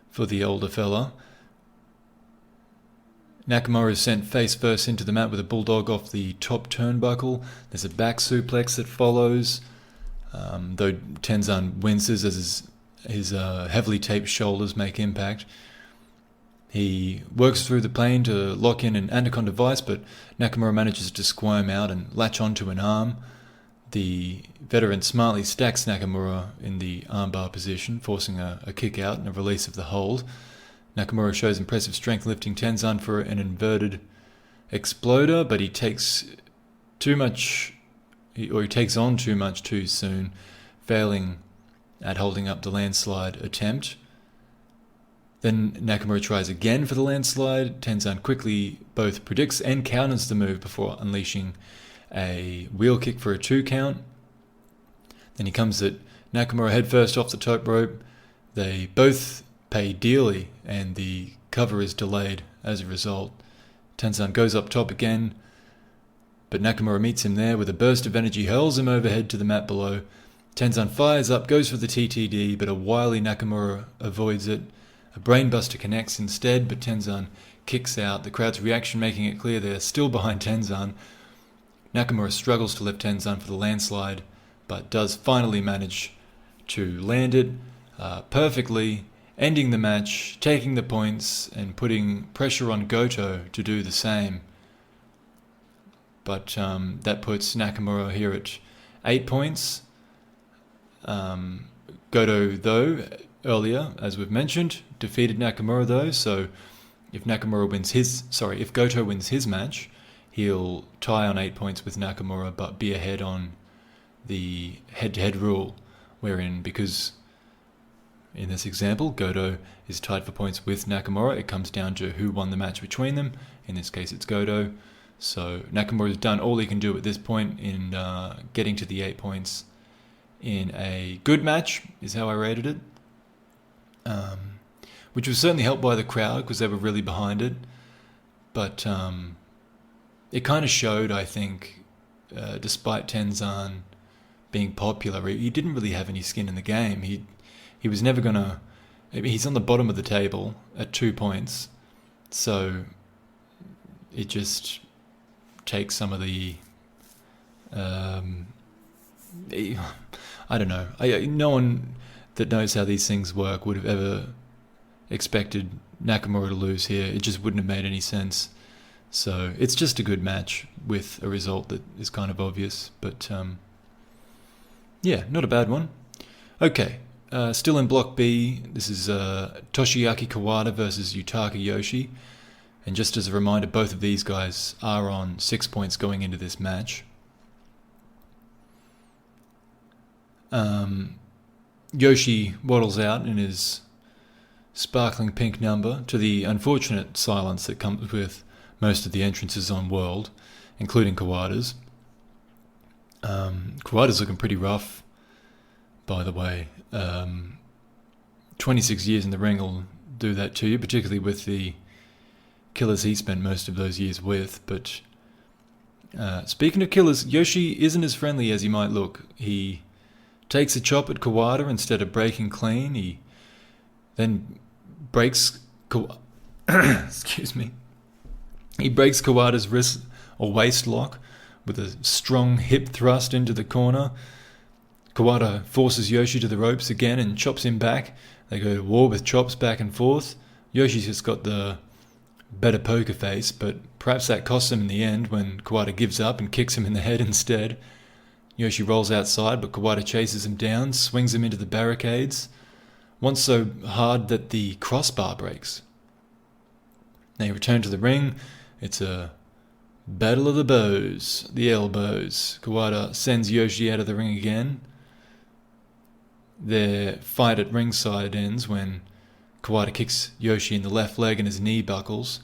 for the older fella. Nakamura is sent face first into the mat with a bulldog off the top turnbuckle. There's a back suplex that follows, though Tenzan winces as his heavily taped shoulders make impact. He works through the plane to lock in an Anaconda Vice, but Nakamura manages to squirm out and latch onto an arm. The veteran smartly stacks Nakamura in the armbar position, forcing a kick out and a release of the hold. Nakamura shows impressive strength, lifting Tenzan for an inverted exploder, but he takes on too much too soon, failing at holding up the landslide attempt. Then Nakamura tries again for the landslide. Tenzan quickly both predicts and counters the move before unleashing a wheel kick for a 2 count. Then he comes at Nakamura headfirst off the top rope. They both pay dearly, and the cover is delayed as a result. Tenzan goes up top again, but Nakamura meets him there with a burst of energy, hurls him overhead to the mat below. Tenzan fires up, goes for the TTD, but a wily Nakamura avoids it. A brainbuster connects instead, but Tenzan kicks out. The crowd's reaction making it clear they're still behind Tenzan. Nakamura struggles to lift Tenzan for the landslide, but does finally manage to land it perfectly, ending the match, taking the points, and putting pressure on Goto to do the same. But that puts Nakamura here at 8 points. Goto, though, earlier, as we've mentioned, defeated Nakamura, though, so if Goto wins his match, he'll tie on 8 points with Nakamura, but be ahead on the head-to-head rule, wherein, because in this example, Goto is tied for points with Nakamura, it comes down to who won the match between them. In this case, it's Goto. So Nakamura's done all he can do at this point in getting to the 8 points in a good match, is how I rated it. Which was certainly helped by the crowd, because they were really behind it. But it kind of showed, I think, despite Tenzan being popular, he didn't really have any skin in the game. He was never going to... He's on the bottom of the table at 2 points. So it just takes some of the... I don't know. No one that knows how these things work would have ever expected Nakamura to lose here. It just wouldn't have made any sense. So it's just a good match with a result that is kind of obvious. But yeah, not a bad one. Okay, still in Block B, this is Toshiaki Kawada versus Yutaka Yoshi. And just as a reminder, both of these guys are on 6 points going into this match. Yoshi waddles out in his sparkling pink number, to the unfortunate silence that comes with most of the entrances on World, including Kawada's. Kawada's looking pretty rough, by the way. 26 years in the ring will do that to you, particularly with the killers he spent most of those years with. But speaking of killers, Yoshi isn't as friendly as he might look. He takes a chop at Kawada instead of breaking clean. He then breaks excuse me. He breaks Kawada's wrist or waist lock with a strong hip thrust into the corner. Kawada forces Yoshi to the ropes again and chops him back. They go to war with chops back and forth. Yoshi's just got the better poker face, but perhaps that costs him in the end when Kawada gives up and kicks him in the head instead. Yoshi rolls outside, but Kawada chases him down, swings him into the barricades, once so hard that the crossbar breaks. They return to the ring. It's a battle of the bows, the elbows. Kawada sends Yoshi out of the ring again. Their fight at ringside ends when Kawada kicks Yoshi in the left leg and his knee buckles.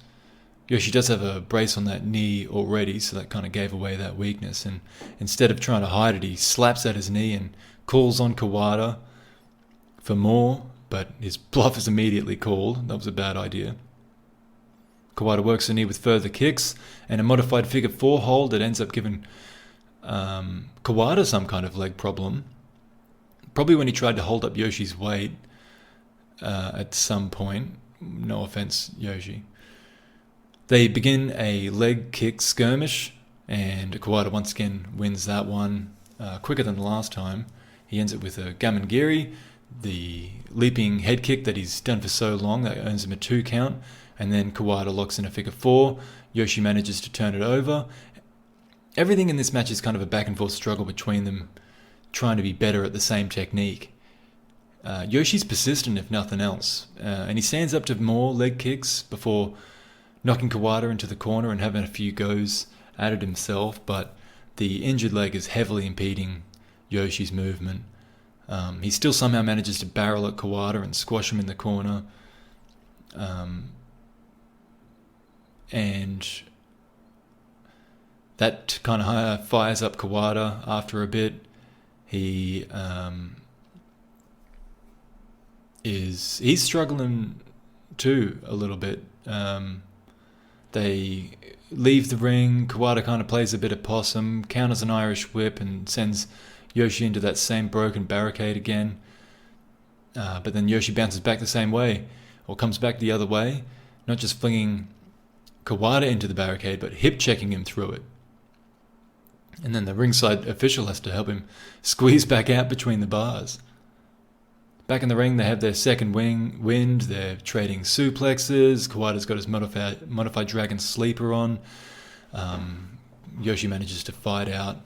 Yoshi does have a brace on that knee already, so that kind of gave away that weakness. And instead of trying to hide it, he slaps at his knee and calls on Kawada for more, but his bluff is immediately called. That was a bad idea. Kawada works the knee with further kicks and a modified figure 4 hold that ends up giving Kawada some kind of leg problem. Probably when he tried to hold up Yoshi's weight at some point. No offense, Yoshi. They begin a leg kick skirmish, and Kawada once again wins that one quicker than the last time. He ends it with a Gamengiri, the leaping head kick that he's done for so long that earns him a 2 count, and then Kawada locks in a figure 4. Yoshi manages to turn it over. Everything in this match is kind of a back and forth struggle between them, trying to be better at the same technique. Yoshi's persistent if nothing else, and he stands up to more leg kicks before knocking Kawada into the corner and having a few goes at it himself, but the injured leg is heavily impeding Yoshi's movement. He still somehow manages to barrel at Kawada and squash him in the corner. And that kind of fires up Kawada after a bit. He's struggling too a little bit. They leave the ring. Kawada kind of plays a bit of possum, counters an Irish whip, and sends Yoshi into that same broken barricade again. But then Yoshi bounces back the same way, or comes back the other way, not just flinging Kawada into the barricade, but hip-checking him through it. And then the ringside official has to help him squeeze back out between the bars. Back in the ring, they have their second wind. They're trading suplexes. Kawada's got his modified Dragon Sleeper on. Yoshi manages to fight out.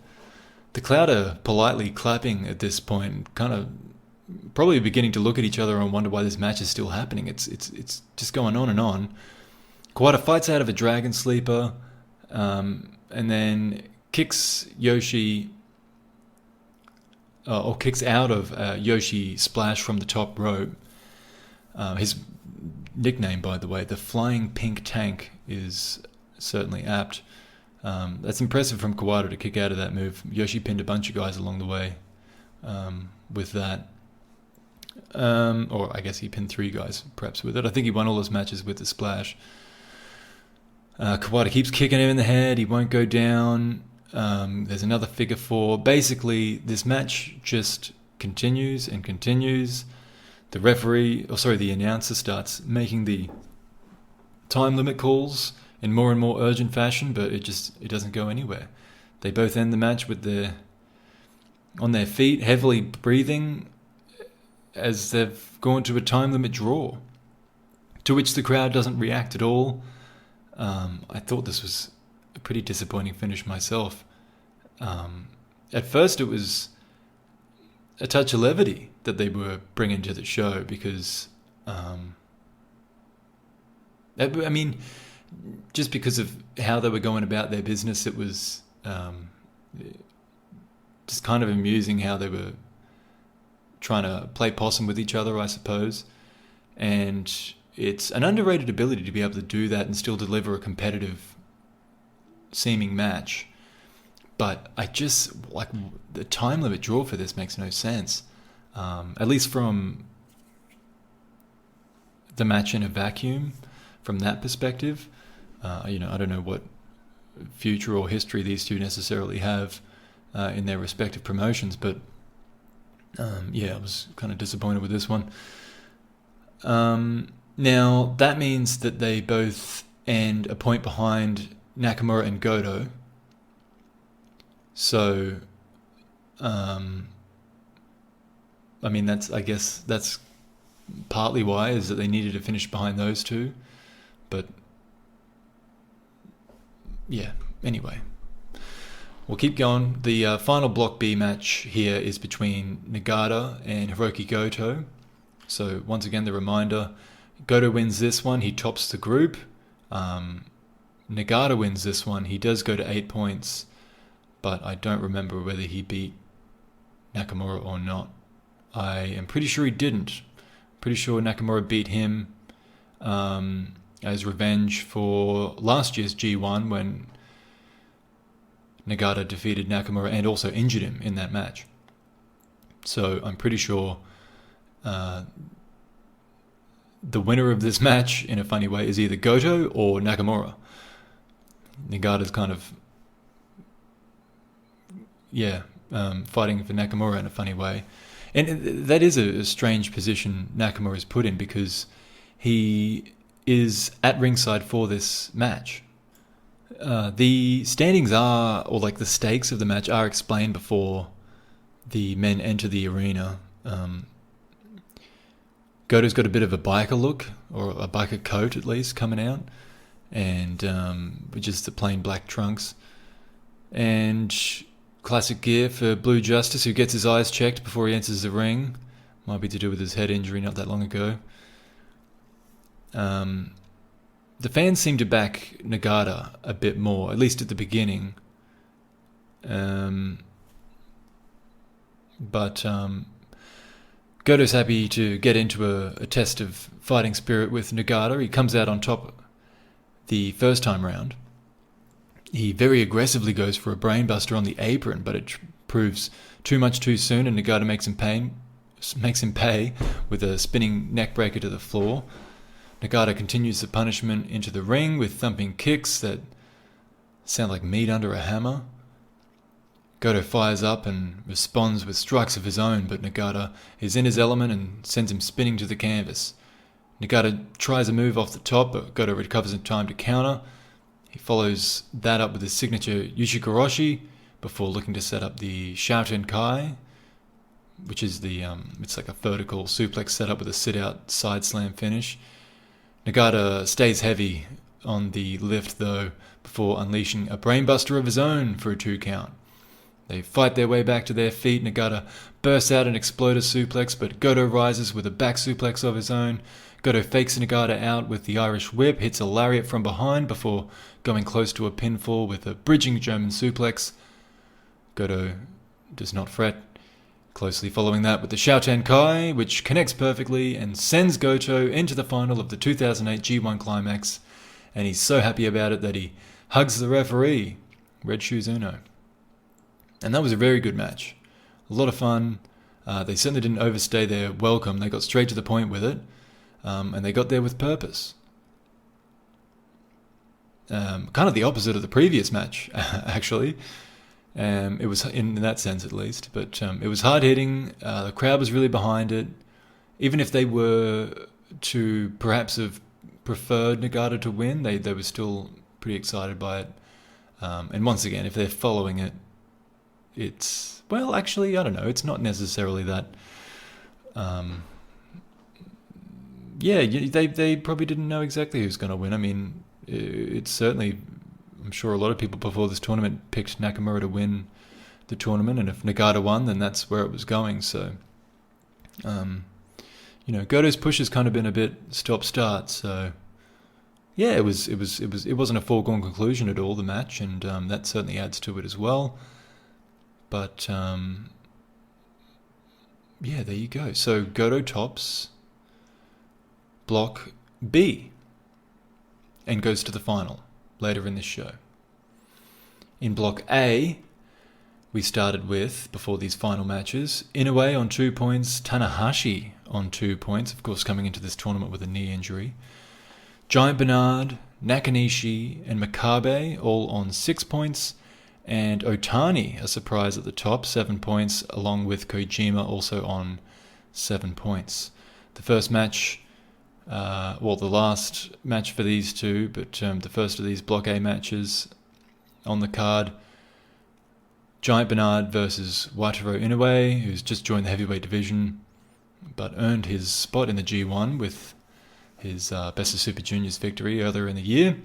The crowd are politely clapping at this point, kind of probably beginning to look at each other and wonder why this match is still happening. It's just going on and on. Kawada fights out of a Dragon Sleeper. and then kicks Yoshi, or kicks out of Yoshi Splash from the top rope. His nickname, by the way, the Flying Pink Tank, is certainly apt. That's impressive from Kawada to kick out of that move. Yoshi pinned a bunch of guys along the way with that. Or I guess he pinned 3 guys perhaps with it. I think he won all his matches with the splash. Kawada keeps kicking him in the head. He won't go down. There's another figure 4. Basically, this match just continues and continues. The announcer starts making the time limit calls in more and more urgent fashion, but it doesn't go anywhere. They both end the match on their feet, heavily breathing, as they've gone to a time limit draw, to which the crowd doesn't react at all. I thought this was a pretty disappointing finish myself. At first it was a touch of levity that they were bringing to the show, because just because of how they were going about their business, it was just kind of amusing how they were trying to play possum with each other, I suppose. And it's an underrated ability to be able to do that and still deliver a competitive seeming match. But I just, the time limit draw for this makes no sense. At least from the match in a vacuum, from that perspective. I don't know what future or history these two necessarily have in their respective promotions, but I was kind of disappointed with this one. Now, that means that they both end a point behind Nakamura and Goto. So, that's partly why, is that they needed to finish behind those two. But, yeah, anyway. We'll keep going. The final Block B match here is between Nagada and Hiroki Goto. So once again, the reminder, Goto wins this one. He tops the group. Nagada wins this one. He does go to 8 points, but I don't remember whether he beat Nakamura or not. I am pretty sure he didn't. Pretty sure Nakamura beat him as revenge for last year's G1 when Nagada defeated Nakamura and also injured him in that match. So I'm pretty sure the winner of this match, in a funny way, is either Goto or Nakamura. Nagada's kind of, fighting for Nakamura in a funny way. And that is a strange position Nakamura's put in, because he is at ringside for this match. The standings are, or like the stakes of the match are explained before the men enter the arena. Goto's got a bit of a biker look, or a biker coat at least, coming out, and just the plain black trunks. And classic gear for Blue Justice, who gets his eyes checked before he enters the ring. Might be to do with his head injury not that long ago. The fans seem to back Nagada a bit more, at least at the beginning. But Goto's happy to get into a test of fighting spirit with Nagada. He comes out on top the first time round. He very aggressively goes for a brainbuster on the apron, but it proves too much too soon, and Nagada makes him pay with a spinning neckbreaker to the floor. Nagada continues the punishment into the ring with thumping kicks that sound like meat under a hammer. Goto fires up and responds with strikes of his own, but Nagada is in his element and sends him spinning to the canvas. Nagada tries a move off the top, but Goto recovers in time to counter. He follows that up with his signature Ushikoroshi before looking to set up the Shouten Kai, which is it's like a vertical suplex setup with a sit-out side slam finish. Nagada stays heavy on the lift though, before unleashing a brainbuster of his own for a 2 count. They fight their way back to their feet. Nagata bursts out an exploder suplex, but Goto rises with a back suplex of his own. Goto fakes Nagata out with the Irish whip, hits a lariat from behind before going close to a pinfall with a bridging German suplex. Goto does not fret. Closely following that with the Shouten Kai, which connects perfectly and sends Goto into the final of the 2008 G1 Climax. And he's so happy about it that he hugs the referee, Red Shoes Uno. And that was a very good match. A lot of fun. They certainly didn't overstay their welcome. They got straight to the point with it. And they got there with purpose. Kind of the opposite of the previous match, actually. It was in that sense, at least. But it was hard-hitting. The crowd was really behind it. Even if they were to perhaps have preferred Nagata to win, they were still pretty excited by it. And once again, if they're following it, it's... Well, actually, I don't know. It's not necessarily that... they probably didn't know exactly who's going to win. I mean, it's certainly... I'm sure a lot of people before this tournament picked Nakamura to win the tournament, and if Nagata won, then that's where it was going. So, Goto's push has kind of been a bit stop-start. So, yeah, it wasn't a foregone conclusion at all, the match, and that certainly adds to it as well. But there you go. So Goto tops Block B and goes to the final later in this show. In Block A, we started with, before these final matches, Inoue on 2 points, Tanahashi on 2 points, of course coming into this tournament with a knee injury. Giant Bernard, Nakanishi, and Makabe all on 6 points, and Otani, a surprise at the top, 7 points, along with Kojima also on 7 points. The first match... the last match for these two, but the first of these Block A matches on the card, Giant Bernard versus Wataru Inoue, who's just joined the heavyweight division, but earned his spot in the G1 with his Best of Super Juniors victory earlier in the year.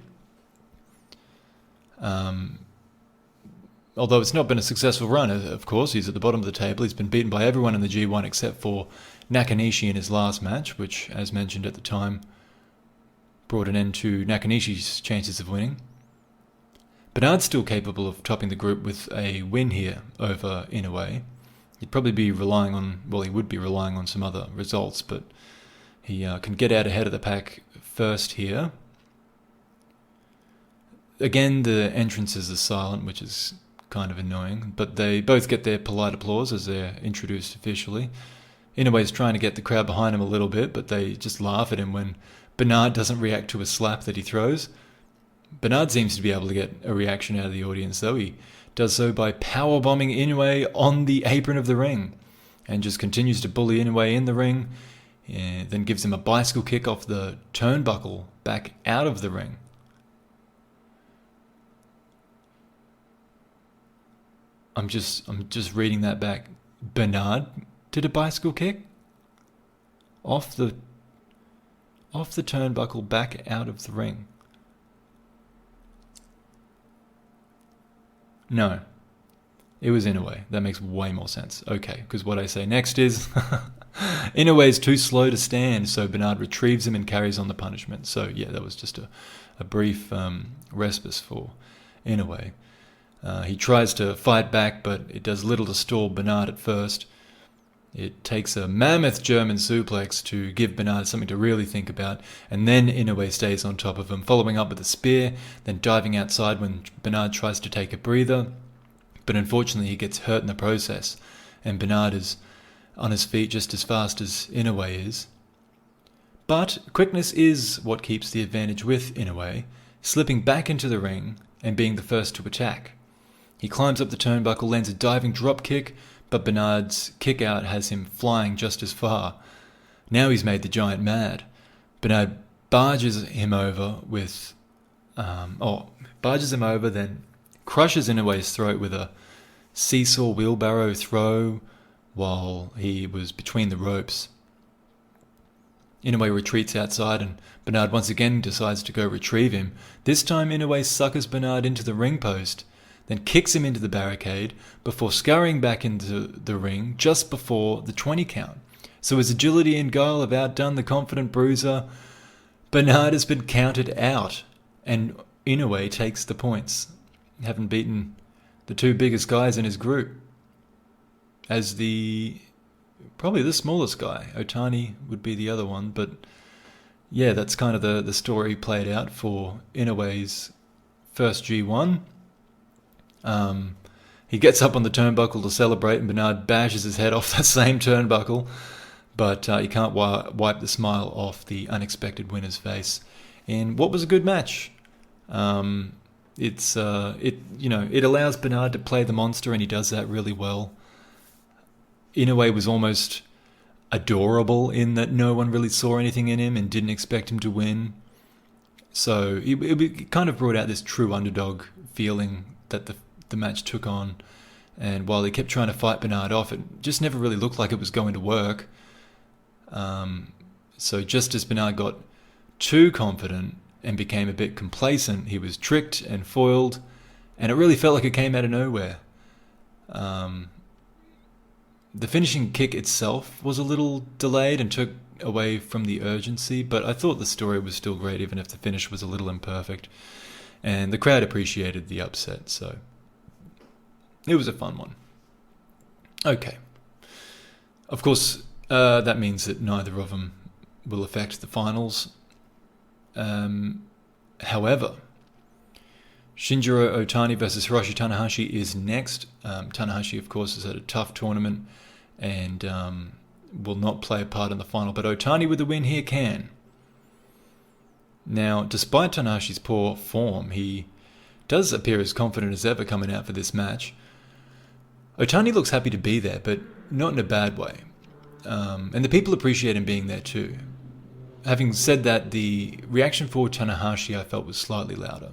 Although it's not been a successful run, of course, he's at the bottom of the table. He's been beaten by everyone in the G1 except for Nakanishi in his last match, which, as mentioned at the time, brought an end to Nakanishi's chances of winning. Bernard's still capable of topping the group with a win here over Inoue. He'd probably be relying on, he would be relying on some other results, but he can get out ahead of the pack first here. Again, the entrances are silent, which is kind of annoying, but they both get their polite applause as they're introduced officially. Inoue's trying to get the crowd behind him a little bit, but they just laugh at him when Bernard doesn't react to a slap that he throws. Bernard seems to be able to get a reaction out of the audience, though. He does so by powerbombing Inoue on the apron of the ring, and just continues to bully Inoue in the ring, and then gives him a bicycle kick off the turnbuckle back out of the ring. I'm just reading that back. Bernard did a bicycle kick off the turnbuckle back out of the ring. No, it was Inoue. That makes way more sense. Okay, because what I say next is Inoue is too slow to stand, so Bernard retrieves him and carries on the punishment. So yeah, that was just a brief respite for Inoue. He tries to fight back, but it does little to stall Bernard at first. It takes a mammoth German suplex to give Bernard something to really think about, and then Inoue stays on top of him, following up with a spear, then diving outside when Bernard tries to take a breather. But unfortunately he gets hurt in the process, and Bernard is on his feet just as fast as Inoue is. But quickness is what keeps the advantage with Inoue, slipping back into the ring and being the first to attack. He climbs up the turnbuckle, lands a diving drop kick, but Bernard's kick out has him flying just as far. Now he's made the Giant mad. Bernard barges him over, then crushes Inoue's throat with a seesaw wheelbarrow throw while he was between the ropes. Inoue retreats outside, and Bernard once again decides to go retrieve him. This time Inoue suckers Bernard into the ring post, then kicks him into the barricade before scurrying back into the ring just before the 20 count. So his agility and guile have outdone the confident bruiser. Bernard has been counted out, and Inoue takes the points, having beaten the two biggest guys in his group. As probably the smallest guy. Otani would be the other one, but yeah, that's kind of the story played out for Inoue's first G1. He gets up on the turnbuckle to celebrate, and Bernard bashes his head off that same turnbuckle, but he can't wipe the smile off the unexpected winner's face in what was a good match. It allows Bernard to play the monster, and he does that really well. Inoue was almost adorable in that no one really saw anything in him and didn't expect him to win. So it kind of brought out this true underdog feeling that the match took on. And while he kept trying to fight Bernard off, it just never really looked like it was going to work. So just as Bernard got too confident and became a bit complacent, he was tricked and foiled, and it really felt like it came out of nowhere. The finishing kick itself was a little delayed and took away from the urgency, but I thought the story was still great, even if the finish was a little imperfect. And the crowd appreciated the upset, so it was a fun one. Okay. Of course, that means that neither of them will affect the finals. However, Shinjiro Otani versus Hiroshi Tanahashi is next. Tanahashi, of course, has had a tough tournament and will not play a part in the final, but Otani with the win here can. Now, despite Tanahashi's poor form, he does appear as confident as ever coming out for this match. Otani looks happy to be there, but not in a bad way. And the people appreciate him being there too. Having said that, the reaction for Tanahashi I felt was slightly louder.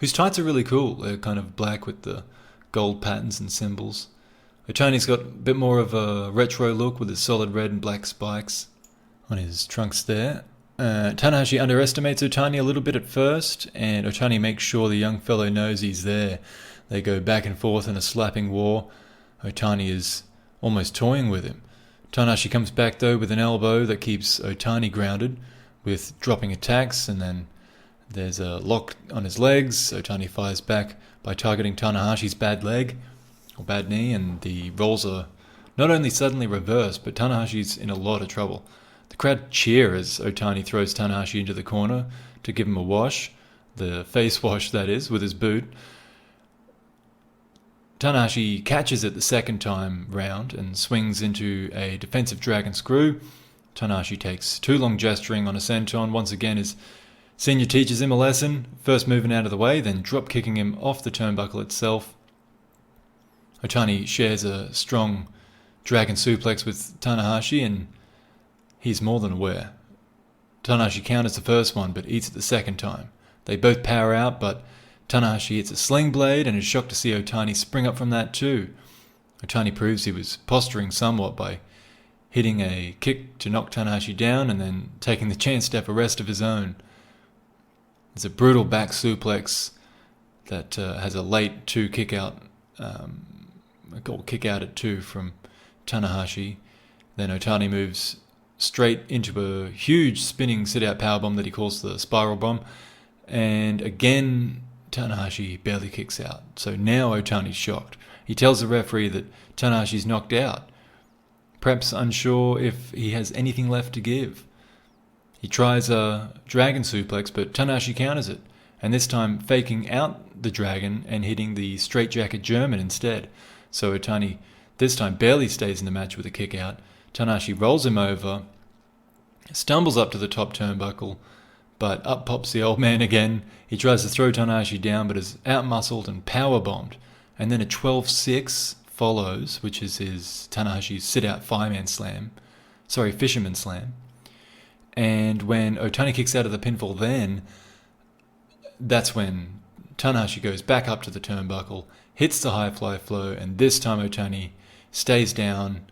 Whose tights are really cool. They're kind of black with the gold patterns and symbols. Otani's got a bit more of a retro look with his solid red and black spikes on his trunks there. Tanahashi underestimates Otani a little bit at first, and Otani makes sure the young fellow knows he's there. They go back and forth in a slapping war. Otani is almost toying with him. Tanahashi comes back though with an elbow that keeps Otani grounded, with dropping attacks, and then there's a lock on his legs. Otani fires back by targeting Tanahashi's bad leg, or bad knee, and the roles are not only suddenly reversed, but Tanahashi's in a lot of trouble. The crowd cheer as Otani throws Tanahashi into the corner to give him a wash, the face wash that is, with his boot. Tanahashi catches it the second time round and swings into a defensive dragon screw. Tanahashi takes too long gesturing on a senton. Once again, his senior teaches him a lesson, first moving out of the way, then drop kicking him off the turnbuckle itself. Otani shares a strong dragon suplex with Tanahashi, and he's more than aware. Tanahashi counters the first one, but eats it the second time. They both power out, but Tanahashi hits a sling blade and is shocked to see Otani spring up from that too. Otani proves he was posturing somewhat by hitting a kick to knock Tanahashi down and then taking the chance to have a rest of his own. There's a brutal back suplex that has a late two kick out at two from Tanahashi. Then Otani moves straight into a huge spinning sit-out powerbomb that he calls the spiral bomb. And again, Tanahashi barely kicks out. So now Otani's shocked. He tells the referee that Tanahashi's knocked out, perhaps unsure if he has anything left to give. He tries a dragon suplex, but Tanahashi counters it, and this time faking out the dragon and hitting the straightjacket German instead. So Otani this time barely stays in the match with a kick out. Tanahashi rolls him over, stumbles up to the top turnbuckle, but up pops the old man again. He tries to throw Tanahashi down, but is out-muscled and power-bombed. And then a 12-6 follows, which is Tanahashi's sit-out fisherman slam. And when Otani kicks out of the pinfall then, that's when Tanahashi goes back up to the turnbuckle, hits the high fly flow, and this time Otani stays down,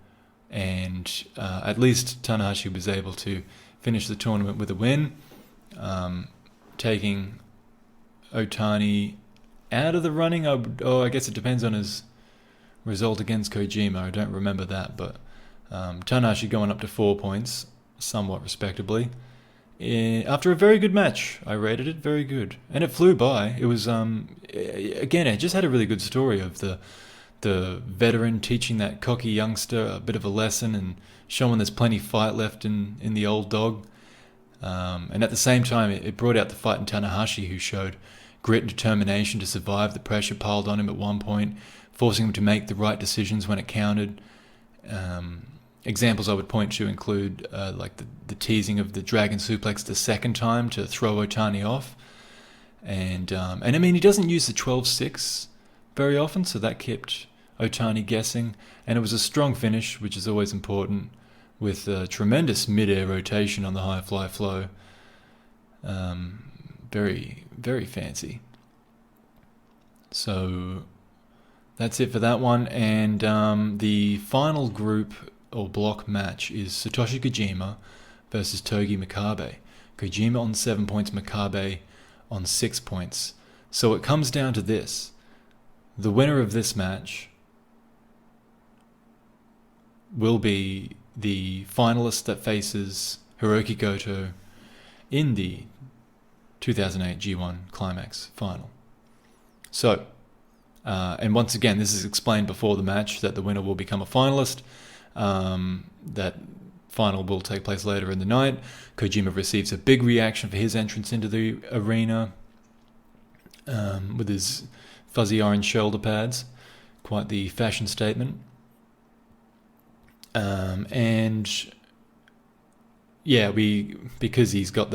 and at least Tanahashi was able to finish the tournament with a win, taking Otani out of the running. I guess it depends on his result against Kojima. I don't remember that, but Tanahashi going up to 4 points, somewhat respectably. After a very good match, I rated it very good, and it flew by. It was again, it just had a really good story of the veteran teaching that cocky youngster a bit of a lesson and showing there's plenty fight left in the old dog. And at the same time, it brought out the fight in Tanahashi, who showed grit and determination to survive the pressure piled on him at one point, forcing him to make the right decisions when it counted. Examples I would point to include like the teasing of the Dragon Suplex the second time to throw Otani off. And I mean, he doesn't use the 12-6 very often, so that kept Otani guessing. And it was a strong finish, which is always important, with a tremendous mid-air rotation on the high fly flow. Very, very fancy. So that's it for that one. And the final group or block match is Satoshi Kojima versus Togi Makabe. Kojima on 7 points, Makabe on 6 points. So it comes down to this. The winner of this match will be the finalist that faces Hiroki Goto in the 2008 G1 Climax final. So, and once again, this is explained before the match that the winner will become a finalist. That final will take place later in the night. Kojima receives a big reaction for his entrance into the arena with his fuzzy orange shoulder pads. Quite the fashion statement. And yeah, because he's got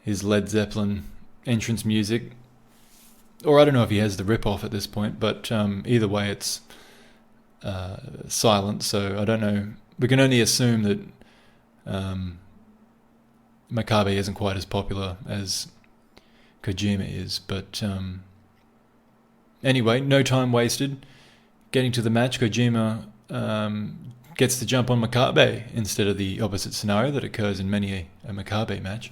his Led Zeppelin entrance music, or I don't know if he has the rip-off at this point, but either way it's silent, so I don't know. We can only assume that Makabe isn't quite as popular as Kojima is, but anyway, no time wasted. Getting to the match, Kojima gets the jump on Makabe instead of the opposite scenario that occurs in many a Makabe match.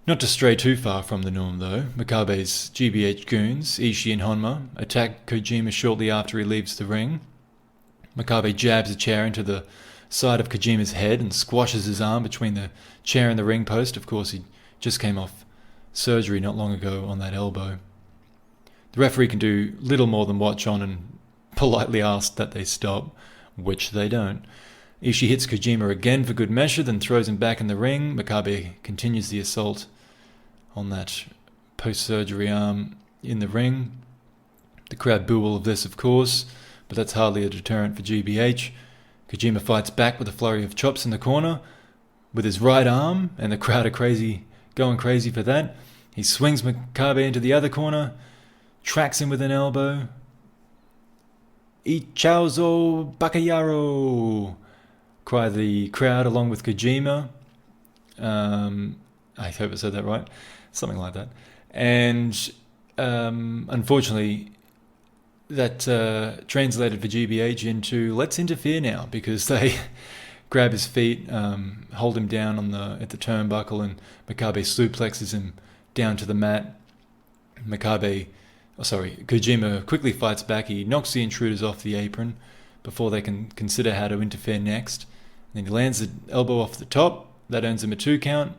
Not to stray too far from the norm though, Makabe's GBH goons, Ishii and Honma, attack Kojima shortly after he leaves the ring. Makabe jabs a chair into the side of Kojima's head and squashes his arm between the chair and the ring post. Of course, he just came off surgery not long ago on that elbow. The referee can do little more than watch on and politely ask that they stop, which they don't. Ishii hits Kojima again for good measure, then throws him back in the ring. Makabe continues the assault on that post-surgery arm in the ring. The crowd boo all of this, of course, but that's hardly a deterrent for GBH. Kojima fights back with a flurry of chops in the corner with his right arm, and the crowd are going crazy for that. He swings Makabe into the other corner, tracks him with an elbow. Ichauzo Bakayaro! Cry the crowd along with Kojima. I hope I said that right. Something like that. And unfortunately, that translated for GBH into let's interfere now, because they grab his feet, hold him down at the turnbuckle, and Makabe suplexes him down to the mat. Kojima quickly fights back. He knocks the intruders off the apron before they can consider how to interfere next. And then he lands the elbow off the top. That earns him a 2 count.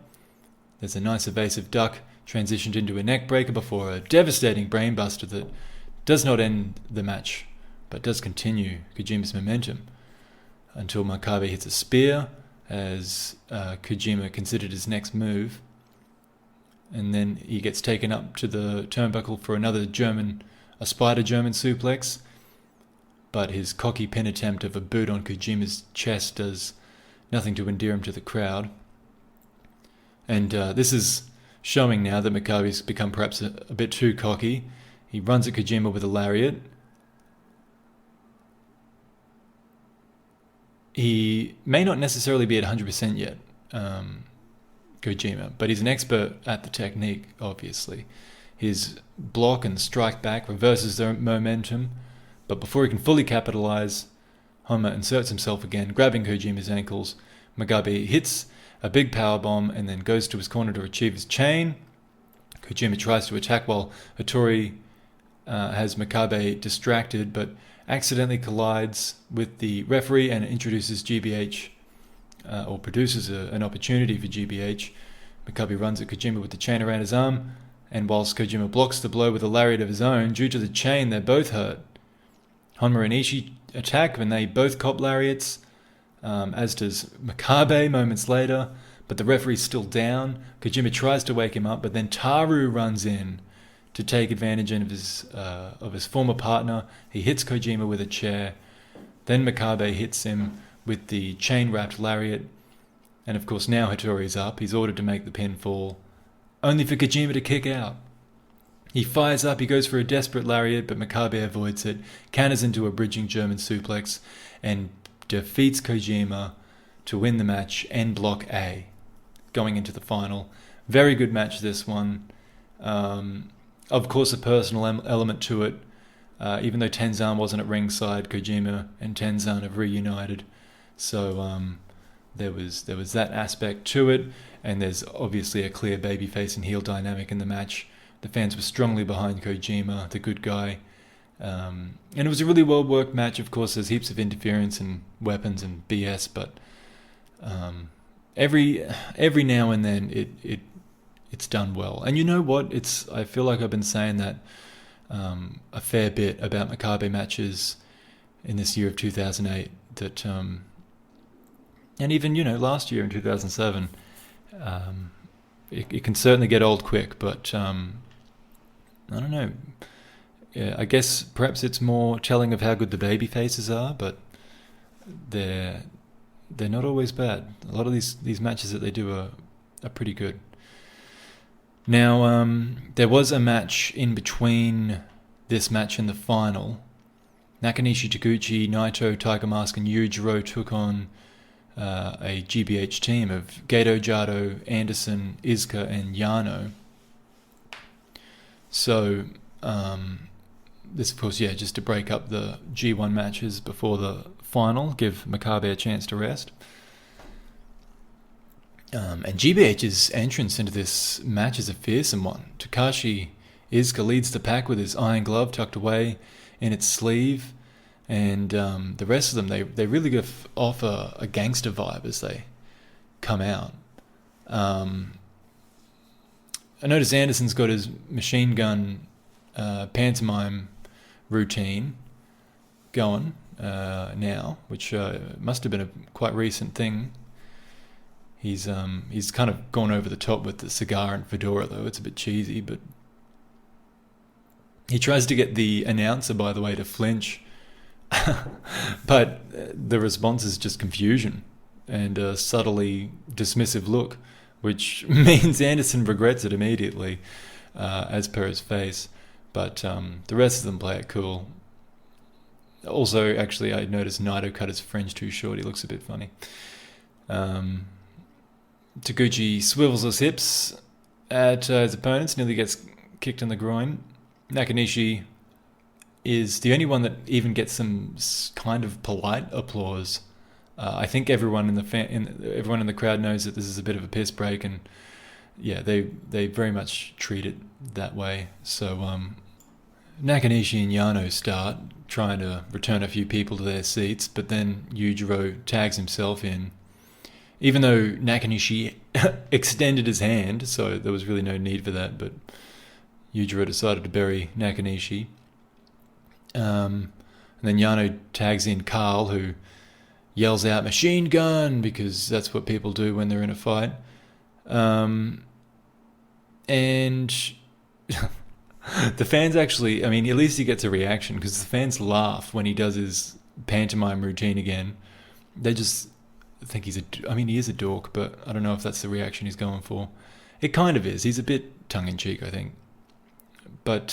There's a nice evasive duck transitioned into a neck breaker before a devastating brainbuster that does not end the match, but does continue Kojima's momentum until Makabe hits a spear, as Kojima considered his next move. And then he gets taken up to the turnbuckle for a spider German suplex. But his cocky pin attempt of a boot on Kojima's chest does nothing to endear him to the crowd. And this is showing now that Makabe's become perhaps a bit too cocky. He runs at Kojima with a lariat. He may not necessarily be at 100% yet, Kojima, but he's an expert at the technique, obviously. His block and strike back reverses the momentum, but before he can fully capitalize, Honma inserts himself again, grabbing Kojima's ankles. Makabe hits a big powerbomb and then goes to his corner to retrieve his chain. Kojima tries to attack while Hattori has Makabe distracted, but accidentally collides with the referee and introduces GBH, or produces an opportunity for GBH. Makabe runs at Kojima with the chain around his arm, and whilst Kojima blocks the blow with a lariat of his own, due to the chain, they're both hurt. Honma and Ishii attack when they both cop lariats, as does Makabe moments later, but the referee's still down. Kojima tries to wake him up, but then Taru runs in to take advantage of his former partner. He hits Kojima with a chair. Then Makabe hits him with the chain-wrapped lariat. And of course now Hattori's up. He's ordered to make the pinfall, only for Kojima to kick out. He fires up, he goes for a desperate lariat, but Makabe avoids it, counters into a bridging German suplex, and defeats Kojima to win the match and block A, going into the final. Very good match, this one. Of course, a personal element to it. Even though Tenzan wasn't at ringside, Kojima and Tenzan have reunited. So there was that aspect to it, and there's obviously a clear babyface and heel dynamic in the match. The fans were strongly behind Kojima, the good guy. And it was a really well-worked match. Of course, there's heaps of interference and weapons and BS, but every now and then it's done well. And you know what? I feel like I've been saying that a fair bit about Makabe matches in this year of 2008. That and even last year in 2007, it can certainly get old quick. But I don't know. Yeah, I guess perhaps it's more telling of how good the baby faces are, but they're not always bad. A lot of these matches that they do are pretty good. Now, there was a match in between this match and the final. Nakanishi, Taguchi, Naito, Tiger Mask, and Yujiro took on a GBH team of Gato, Jado, Anderson, Iizuka, and Yano. So, this, of course, just to break up the G1 matches before the final, give Makabe a chance to rest. And GBH's entrance into this match is a fearsome one. Takashi Iizuka leads the pack with his iron glove tucked away in its sleeve, and the rest of them, they really give off a gangster vibe as they come out. I notice Anderson's got his machine gun pantomime routine going now, which must have been a quite recent thing. He's kind of gone over the top with the cigar and fedora, though. It's a bit cheesy, but he tries to get the announcer, by the way, to flinch. But the response is just confusion and a subtly dismissive look, which means Anderson regrets it immediately, as per his face. But the rest of them play it cool. Also, actually, I noticed Naito cut his fringe too short. He looks a bit funny. Taguchi swivels his hips at his opponents, nearly gets kicked in the groin. Nakanishi is the only one that even gets some kind of polite applause. I think everyone in the crowd knows that this is a bit of a piss break, and they very much treat it that way. So Nakanishi and Yano start trying to return a few people to their seats, but then Yujiro tags himself in. Even though Nakanishi extended his hand, so there was really no need for that, but Yujiro decided to bury Nakanishi. And then Yano tags in Carl, who yells out "machine gun" because that's what people do when they're in a fight. And the fans actually, at least he gets a reaction, because the fans laugh when he does his pantomime routine again. They just think he is a dork, but I don't know if that's the reaction he's going for. It kind of is. He's a bit tongue-in-cheek, I think. But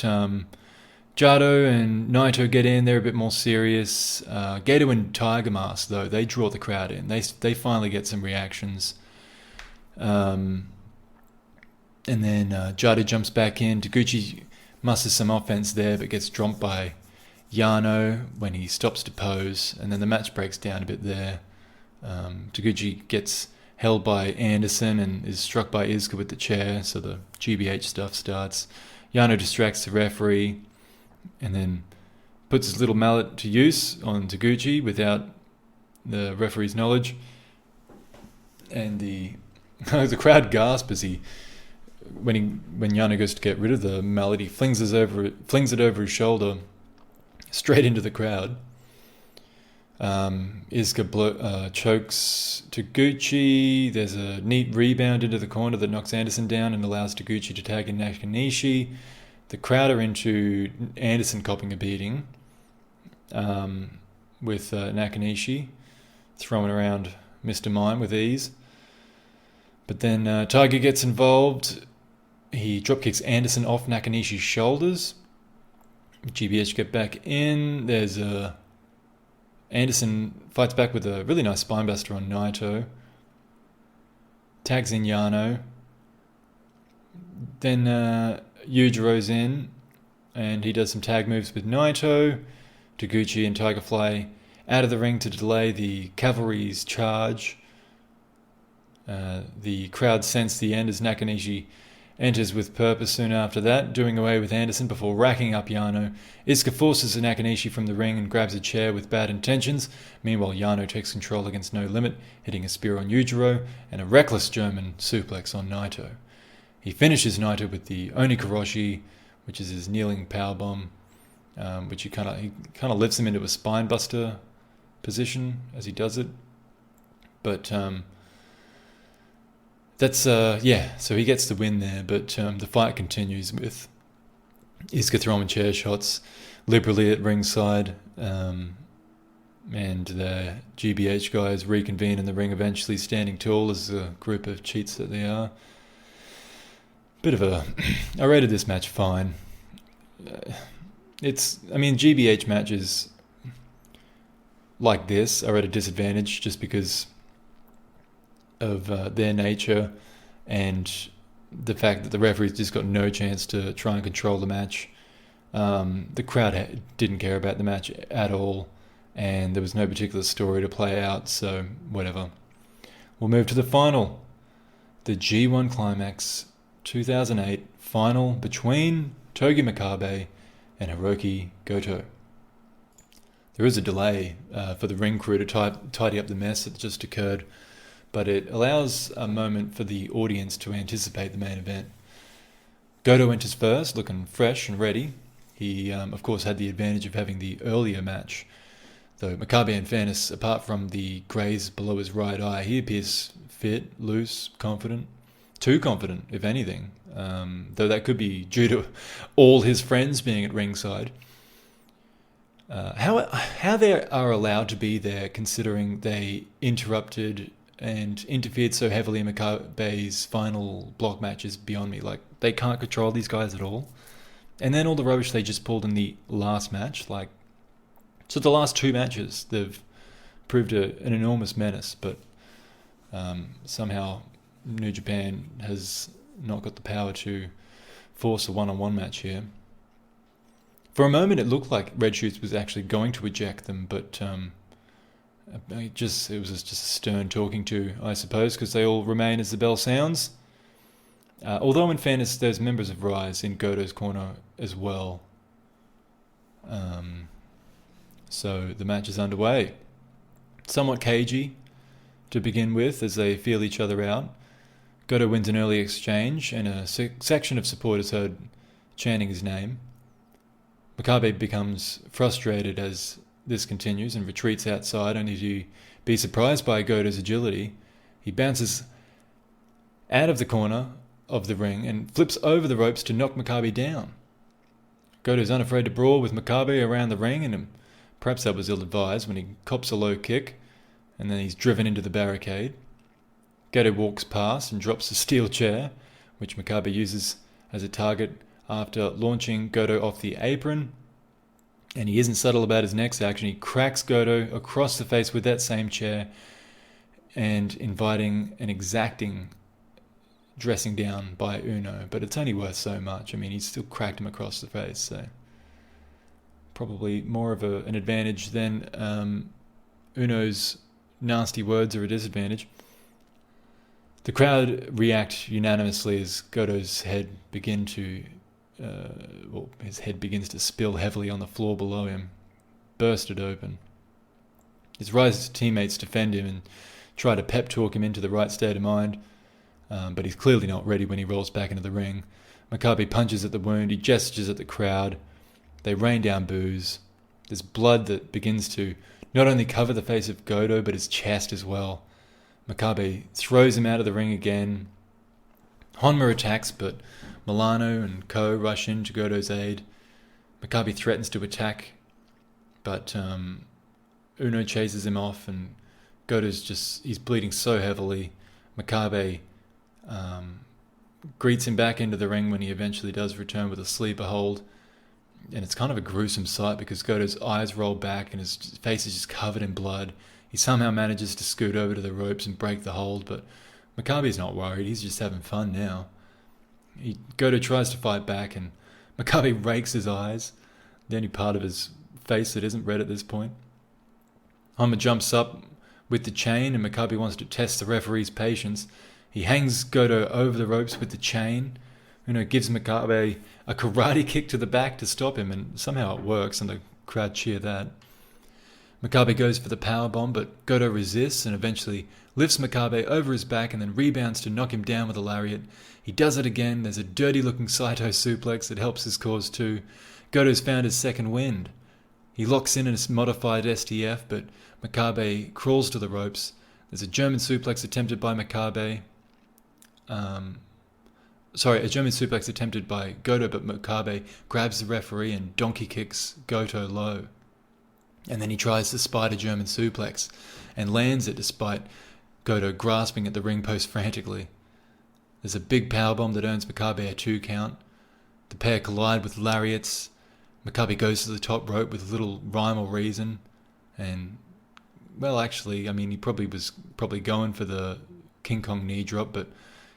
Jado and Naito get in. They're a bit more serious. Gato and Tiger Mask, though, they draw the crowd in. They finally get some reactions. And then Jado jumps back in. Taguchi musters some offense there, but gets dropped by Yano when he stops to pose. And then the match breaks down a bit there. Taguchi gets held by Anderson and is struck by Iwgp with the chair, so the GBH stuff starts. Yano distracts the referee and then puts his little mallet to use on Taguchi without the referee's knowledge. And the crowd gasp as when Yano goes to get rid of the mallet, he flings it over his shoulder straight into the crowd. Iwgp chokes Taguchi. There's a neat rebound into the corner that knocks Anderson down and allows Taguchi to tag in Nakanishi. The crowd are into Anderson copping a beating with Nakanishi throwing around Mr. Mime with ease. But then Tiger gets involved. He dropkicks Anderson off Nakanishi's shoulders. GBH get back in. There's Anderson fights back with a really nice spinebuster on Naito. Tags in Yano. Then Yujiro's in, and he does some tag moves with Naito. Taguchi and Tiger fly out of the ring to delay the cavalry's charge. The crowd sense the end as Nakanishi enters with purpose soon after that, doing away with Anderson before racking up Yano. Iwgp forces Nakanishi from the ring and grabs a chair with bad intentions. Meanwhile, Yano takes control against No Limit, hitting a spear on Yujiro and a reckless German suplex on Naito. He finishes Naito with the Onikaroshi, which is his kneeling powerbomb, which he kind of lifts him into a spinebuster position as he does it. But that's so he gets the win there. But the fight continues with Iwgp throwing chair shots liberally at ringside, and the GBH guys reconvene in the ring, eventually standing tall as a group of cheats that they are. I rated this match fine. GBH matches like this are at a disadvantage just because of their nature and the fact that the referee's just got no chance to try and control the match. The crowd didn't care about the match at all, and there was no particular story to play out, so whatever. We'll move to the final. The G1 Climax 2008 final between Togi Makabe and Hiroki Goto. There is a delay for the ring crew to tidy up the mess that just occurred, but it allows a moment for the audience to anticipate the main event. Goto enters first, looking fresh and ready. He, of course, had the advantage of having the earlier match, though Makabe, in fairness, apart from the graze below his right eye, he appears fit, loose, confident. Too confident, if anything, though that could be due to all his friends being at ringside. How they are allowed to be there, considering they interrupted and interfered so heavily in Makabe's final block match, is beyond me. Like, they can't control these guys at all. And then all the rubbish they just pulled in the last match. So the last two matches, they've proved an enormous menace, but somehow New Japan has not got the power to force a one-on-one match here. For a moment, it looked like Red Shoots was actually going to eject them, but it was just a stern talking to, I suppose, because they all remain as the bell sounds. Although, in fairness, there's members of Rise in Goto's corner as well. So the match is underway. Somewhat cagey to begin with as they feel each other out. Goto wins an early exchange, and a section of supporters heard chanting his name. Makabe becomes frustrated as this continues and retreats outside, only to be surprised by Goto's agility. He bounces out of the corner of the ring and flips over the ropes to knock Makabe down. Goto's unafraid to brawl with Makabe around the ring, and perhaps that was ill-advised when he cops a low kick, and then he's driven into the barricade. Goto walks past and drops a steel chair, which Makabe uses as a target after launching Goto off the apron. And he isn't subtle about his next action. He cracks Goto across the face with that same chair and inviting an exacting dressing down by Uno. But it's only worth so much. I mean, he still cracked him across the face, so probably more of an advantage than Uno's nasty words are a disadvantage. The crowd react unanimously as Goto's head his head begins to spill heavily on the floor below him, bursted open. His Rise teammates defend him and try to pep talk him into the right state of mind, but he's clearly not ready when he rolls back into the ring. Makabe punches at the wound, he gestures at the crowd, they rain down boos. There's blood that begins to not only cover the face of Goto, but his chest as well. Makabe throws him out of the ring again. Honma attacks, but Milano and Ko rush in to Goto's aid. Makabe threatens to attack, but Uno chases him off, and he's bleeding so heavily. Makabe greets him back into the ring when he eventually does return with a sleeper hold. And it's kind of a gruesome sight because Goto's eyes roll back and his face is just covered in blood. He somehow manages to scoot over to the ropes and break the hold, but Makabe's not worried. He's just having fun now. Goto tries to fight back, and Makabe rakes his eyes, the only part of his face that isn't red at this point. Honma jumps up with the chain, and Makabe wants to test the referee's patience. He hangs Goto over the ropes with the chain. Uno gives Makabe a karate kick to the back to stop him, and somehow it works, and the crowd cheer that. Makabe goes for the powerbomb, but Goto resists and eventually lifts Makabe over his back and then rebounds to knock him down with a lariat. He does it again. There's a dirty-looking Saito suplex that helps his cause too. Goto's found his second wind. He locks in his modified STF, but Makabe crawls to the ropes. There's a German suplex attempted by Makabe. A German suplex attempted by Goto, but Makabe grabs the referee and donkey kicks Goto low. And then he tries the spider German suplex and lands it despite Goto grasping at the ring post frantically. There's a big powerbomb that earns Makabe a 2 count. The pair collide with lariats. Makabe goes to the top rope with little rhyme or reason. And, well, actually, he was going for the King Kong knee drop, but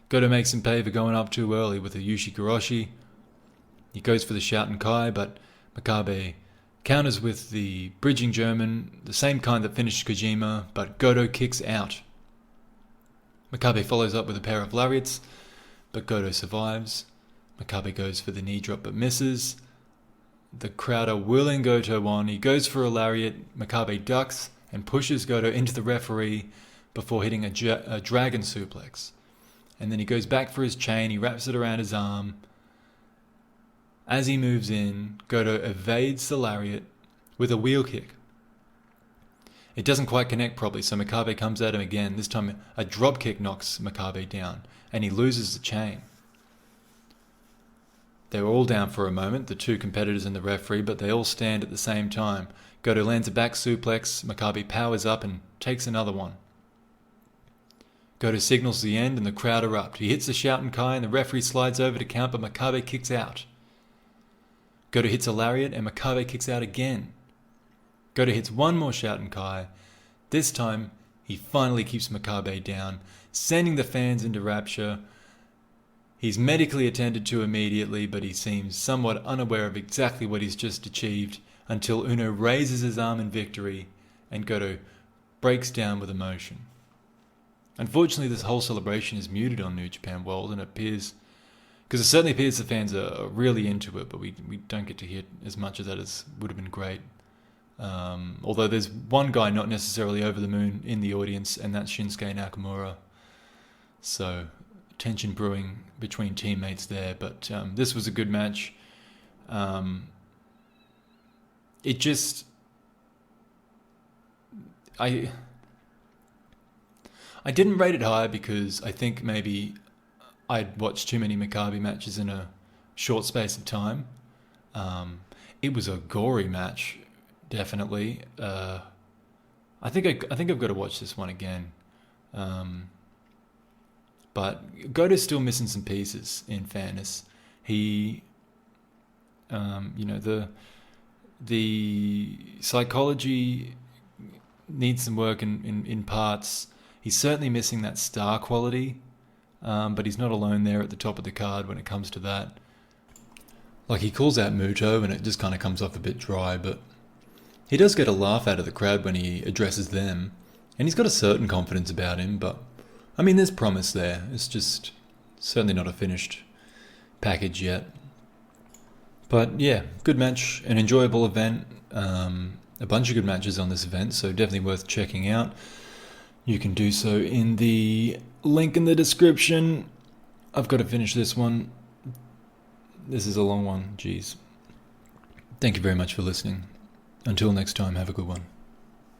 Goto makes him pay for going up too early with a Ushigoroshi. He goes for the Shouten Kai, but Makabe counters with the bridging German, the same kind that finished Kojima, but Goto kicks out. Makabe follows up with a pair of lariats, but Goto survives. Makabe goes for the knee drop but misses. The crowd are willing Goto on. He goes for a lariat. Makabe ducks and pushes Goto into the referee before hitting a dragon suplex. And then he goes back for his chain. He wraps it around his arm. As he moves in, Goto evades the lariat with a wheel kick. It doesn't quite connect properly, so Makabe comes at him again. This time a drop kick knocks Makabe down, and he loses the chain. They were all down for a moment, the two competitors and the referee, but they all stand at the same time. Goto lands a back suplex, Makabe powers up and takes another one. Goto signals the end and the crowd erupt. He hits the Shouten Kai and the referee slides over to count, but Makabe kicks out. Goto hits a lariat and Makabe kicks out again. Goto hits one more Shouten Kai. This time, he finally keeps Makabe down, sending the fans into rapture. He's medically attended to immediately, but he seems somewhat unaware of exactly what he's just achieved until Uno raises his arm in victory and Goto breaks down with emotion. Unfortunately, this whole celebration is muted on New Japan World, and it certainly appears the fans are really into it, but we don't get to hear as much of that as would have been great. Although there's one guy not necessarily over the moon in the audience, and that's Shinsuke Nakamura. So, tension brewing between teammates there, but this was a good match. I didn't rate it high because I think maybe I'd watched too many Makabe matches in a short space of time. It was a gory match, definitely. I think I've got to watch this one again. But Goto's still missing some pieces, in fairness. He, the psychology needs some work in parts. He's certainly missing that star quality, but he's not alone there at the top of the card when it comes to that. Like, he calls out Muto and it just kind of comes off a bit dry, but he does get a laugh out of the crowd when he addresses them, and he's got a certain confidence about him, but I mean, there's promise there. It's just certainly not a finished package yet. But yeah, good match, an enjoyable event. A bunch of good matches on this event, so definitely worth checking out. You can do so in the link in the description. I've got to finish this one. This is a long one, jeez. Thank you very much for listening. Until next time, have a good one.